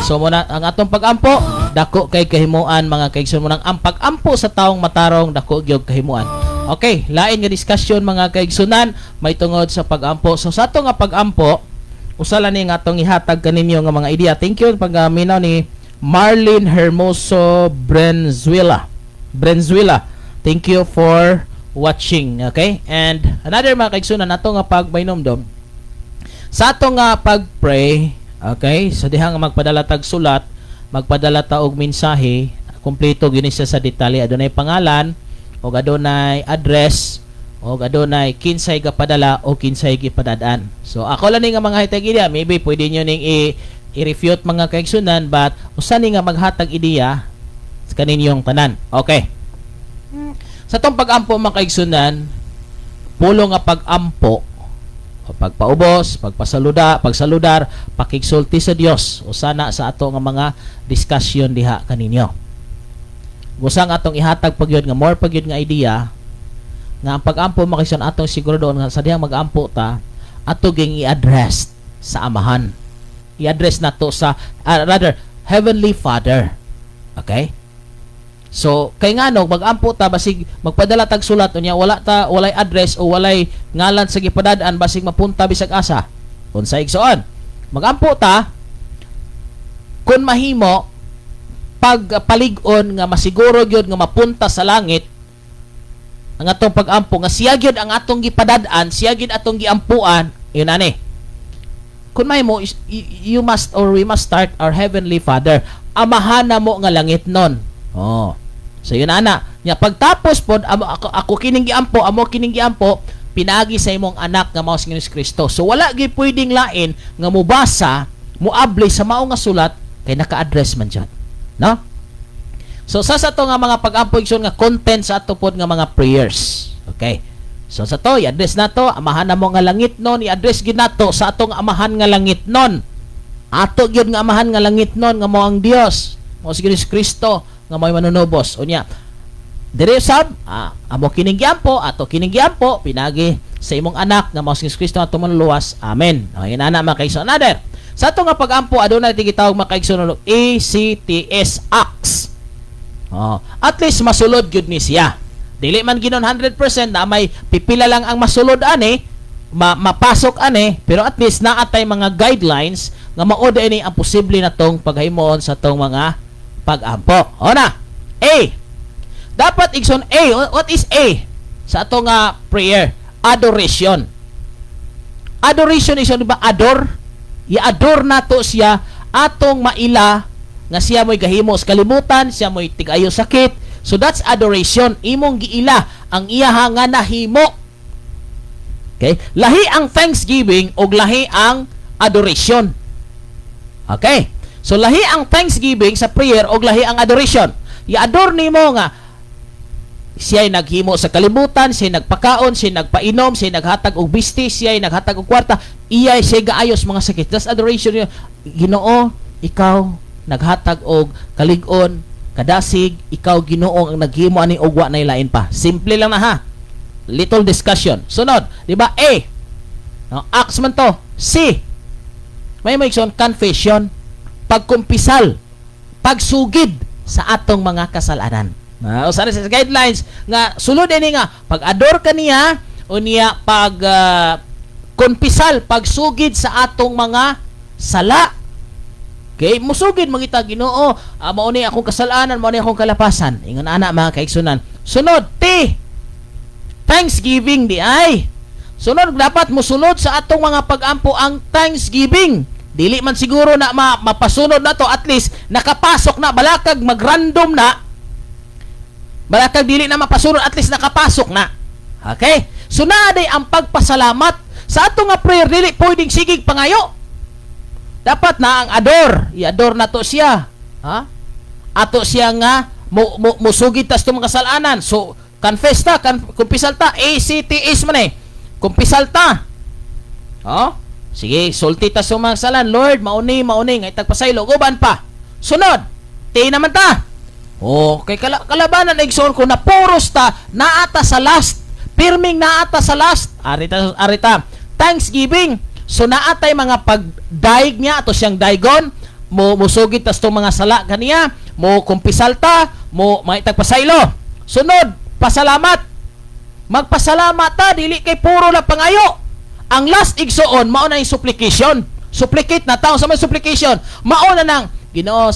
So muna ang atong pag-ampo dako kay kahimuan mga kaigsunan, ang pag-ampo sa taong matarong dako gyud kahimuan. Okay, lain nga discussion mga kaigsunan may tungod sa pag-ampo. So sa ato nga pag-ampo, usala ni nga atong ihatag kaninyo nga mga ideya. Thank you pag-minaw ni Marlene Hermoso Brenzuela. Thank you for watching. Okay? And another mga kaigsunan ato nga pagbaynomdom. Sa ato nga pag-pray, okay? So diha nga magpadala tag sulat, magpadala ta og mensahe, kompleto gini siya sa detalye, adunay pangalan, og adunay address, og adunay kinsay gapadala o kinsay gipadadaan. So ako lang nga mga hatag ideya, maybe pwede niyo ning i-refute mga kaigsunan, but usa ni nga maghatag ideya sa kaninyong tanan. Okay. Sa tong pag-ampo mga kaigsunan, pulo nga pag-ampo o pagpaubos, pagsaludar, pakigsulti sa Dios usana sa ato nga mga discussion diha kaninyo. Gusang atong ihatag pagyud nga more pagyud nga idea nga ang pag-ampo makison atong siguro doon nga sa dihang mag-ampo ta ato ging i-address sa amahan. I-address nato sa rather Heavenly Father. Okay? So kay ngano mag-ampo ta basig magpadala tag sulat unya walay address o walay ngalan sa gipadadaan basig mapunta bisag asa. Unsay igsoon? Mag-ampo ta kun mahimo pagpalig-on nga masiguro gyud nga mapunta sa langit ang atong pag-ampo nga siya gyud ang atong gipadad-an, siya gyud atong giampuan, yun ani. Kun mahimo you must or we must start our Heavenly Father. Amahan na mo nga langit nun. Oh. So yun ana. Nya pagtapos pod ako kining giampo, amo kining giampo, pinagi sa imong anak nga mao si Kristo. So wala gyud pwedeng lain nga mubasa, muabli sa mao nga sulat kay naka-address man dyan. No? So sa to nga mga pag-ampo igsoon nga content sa ato pod nga mga prayers. Okay. So sa to i-address nato, amahan na mo nga langit non, i-address gid nato sa atong amahan nga langit non. Ato gyud nga amahan nga langit non nga mao ang Dios, mao si Kristo nga may manunubos. Unya dire sab amo kining giampo, ato kining giampo pinagi sa imong anak nga mao si Kristo atong manluwas. Amen. Ay ana makaigsoon another. Sa ato nga pag-ampo adunay tigitawag makaigsoon ACTS acts. At least masulod gyud ni siya. Dili man ginon 100% na may pipila lang ang masulod ani, mapasok ani, pero at least naatay mga guidelines nga mao ini ang posible na tong paghimuon sa tong mga pag-ampo. Ona. A. Dapat igsoon A. What is A? Sa ato nga prayer, adoration. Adoration is di ba adore? I-adore nato siya atong maila nga siya mo'y gahimo sa kalimutan, siya mo'y tigayo sakit. So that's adoration. Imong giila ang iyaha nga nahimo. Okay? Lahi ang thanksgiving o lahi ang adoration. Okay? So lahi ang thanksgiving sa prayer o lahi ang adoration. I-adore nimo nga siya'y naghimo sa kalibutan, siya'y nagpakaon, siya'y nagpainom, siya'y naghatag og bisti, siya'y naghatag og kwarta, iya'y siya'y gaayos mga sakit. That's adoration. Ginoo, ikaw naghatag og kalig-on, kadasig, ikaw Ginoo ang naghimo ani og wa nay lain pa. Simple lang na ha. Little discussion. Sunod, di ba? A. No, acts man to. C. May maigsoon confession, pagkumpisal, pagsugid sa atong mga kasalanan. Usa sa guidelines nga sulod ini nga pag-adore kaniya o niya pag kumpisal, pagsugid sa atong mga sala. Okay, musugid mangita Ginoo, mao ni akong kasalanan, mao ni akong kalapasan. Ingon ana mga kaigsunan. Sunod, T. Thanksgiving di ay. Sunod dapat musulod sa atong mga pag-ampo ang thanksgiving. Dili man siguro na mapasunod na to, at least nakapasok na, balakag mag-random na. Balakag dili na mapasunod, at least nakapasok na. Okay? So naaday ang pagpasalamat sa ato nga prayer dili pwedeng sigig pangayo. Dapat na ang i-adore na to siya. Ha? Ato siya nga musugid tas itong mga kasalanan. So, confess ta, kumpisal ta, ACTS man eh. Kumpisal ta. Oh? Sige, sulti ta sa mga kasalanan. Lord, mauni, ngay tagpasaylo, guban pa. Sunod, naman ta. Okay, kalabanan na igsoon ko na puros ta, naata sa last. Pirming naata sa last. Arita. Thanksgiving. So naatay mga pagdaig niya ato siyang daigon, musugid tas tong mga sala kaniya, mo kumpisal ta, mo maitagpasaylo. Sunod, pasalamat. Magpasalamat ta dili kay puro na pangayo. Ang last igsoon mao na yung supplication. Supplicate na taon sa may supplication. Mao na nang Ginoo,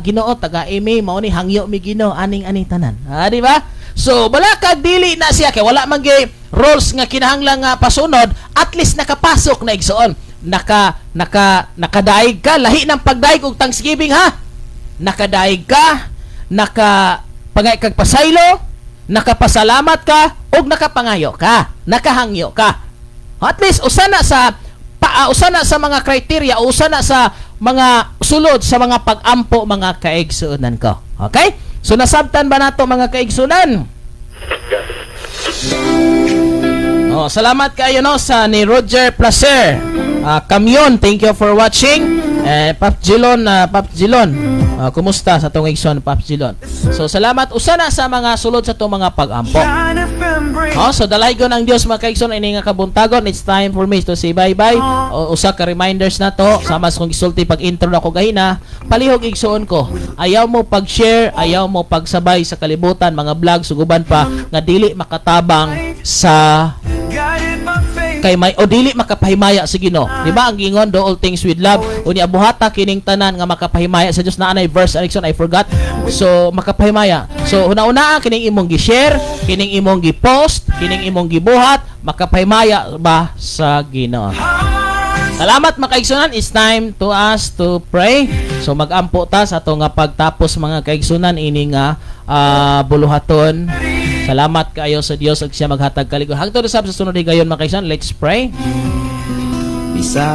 Ginoo taga-imi mao ni hangyo mi Ginoo aning tanan. Di ba? So, balakag dili na siya kay wala man gyud rules nga kinahanglang nga pasunod, at least nakapasok na igsoon. Nakadaig ka, lahi ng pagdaig og Thanksgiving ha. Nakadaig ka, nakapangay kag pasaylo, nakapasalamat ka og nakapangayo ka, nakahangyo ka. At least usana sa mga criteria, usana sa mga sulod sa mga pag-ampo mga kaigsuonan ko. Okay? So nasabtan ba nato mga kaigsunan? Salamat kayo no sa ni Roger Placer. Kamyon, thank you for watching. Pap Jilon, kumusta sa tong igsoon Pap Jilon? So salamat usana sa mga sulod sa tong mga pag-ampo. So dalaygon ang Dios mga kaigsoon ini nga kabuntagon. It's time for me to say bye-bye. Usa ka reminders na to sama sa kong gisulti pag intro na ko gahina. Palihog igsoon ko. Ayaw mo pag-share, ayaw mo pagsabay sa kalibutan mga vlog suguban pa nga dili makatabang sa kay may o dili makapahimaya sa Ginoo. Di ba ang gingon do all things with love. Unya buhata kining tanan nga makapahimaya sa Dios na anay verse Alexon I forgot. So makapahimaya. So una-una kining imong gi-share, kining imong gi-post, kining imong gibuhat, makapahimaya ba sa Ginoo. Salamat mga kaigsunan. It's time to us to pray. So mag-ampo ta sa ato nga pagtapos mga kaigsunan ini nga buluhaton. Salamat kayo sa Dios ag siya maghatag kaligon. Hangtod sa sunod higayon mga kaigsunan. Let's pray. Bisa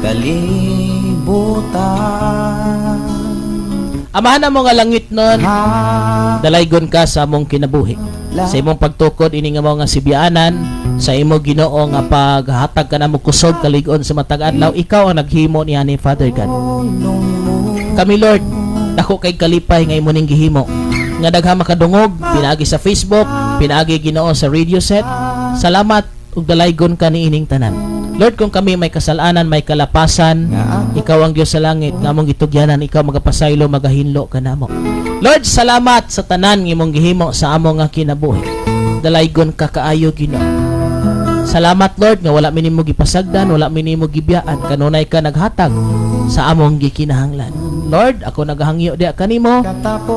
kalibutan. Amahan na mo nga langit nun, dalaygon ka sa among kinabuhi. Sa imong pagtukod ini nga mga sibianan, sa imo Ginoo nga paghatag ka na mo kusog kaligon sa matag adlaw, ikaw ang naghimo niya ni Father God. Kami Lord, dako kay kalipay nga imo ning gihimo. Nga dagha makadungog, pinaagi sa Facebook, pinaagi Ginoo sa radio set. Salamat ug dalaygon ka ni ining tanan. Lord, kung kami may kasalanan, may kalapasan, ikaw ang Diyos sa langit, nga mong gitugyanan, ikaw magapasaylo, magahinlo ka namo. Lord, salamat sa tanan ng imong gihimo sa among nga kinabuhi. Dalaygon ka kaayo Ginoo. Salamat Lord nga wala minimo gipasagdan, wala minimo gibiyaan, kanunay ka naghatag sa among gikinahanglan. Lord, ako naghangyo diha kanimo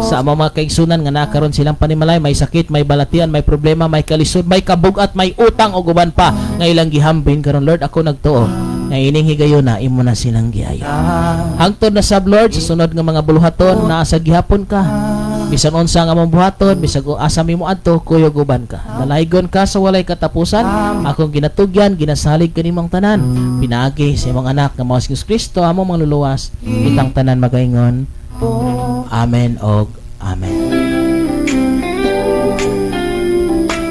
sa among mga kaigsunan nga nakaron silang panimalay, may sakit, may balatian, may problema, may kalisod, may kabugat, may utang o guban pa nga ilang gihambin karon. Lord, ako nagtuo nga ining higayon na imo na silang giayo. Hangtod na sab Lord sa sunod nga mga buluhaton na sa gihapon ka. Bisan unsa nga mong buhaton, bisag asa mi mo adto, kuyo guban ka. Dalaygon ka sa walay katapusan. Akong ginatugyan, ginasalig kanimong tanan. Pinaagi sa imong anak nga mga Jesus Kristo among manluluwas. Itang tanan magaingon. Amen og amen.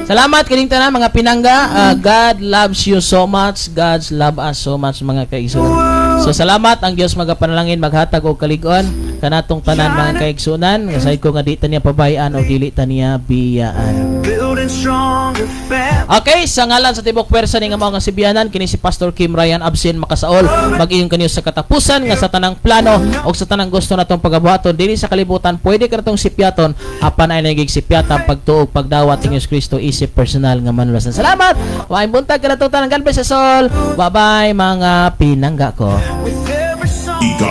Salamat kining tanan mga pinangga. God loves you so much. God's love us so much mga kaigsunan. So salamat ang Dios magapanalangin maghatag og kalig-on kanatong tanan mga kaigsunan. Kasay ko nga di ta niya pabayaan o dili ta niya biyaan. Okay, sa ngalan sa tibok pwersa ni nga mga sibiyanan kini si Pastor Kim Ryan Absin makasaol mag-ingon kaniyo sa katapusan nga sa tanang plano o sa tanang gusto natong pagabuhaton dili sa kalibutan pwede ka natong sipyaton apan ay nagig sipyatan pagtuog pagdawat ni Hesus Kristo isip personal nga manulasan. Salamat. Waay buntag kanatong tanang galbes sa sol. Bye-bye mga pinangga ko. Ika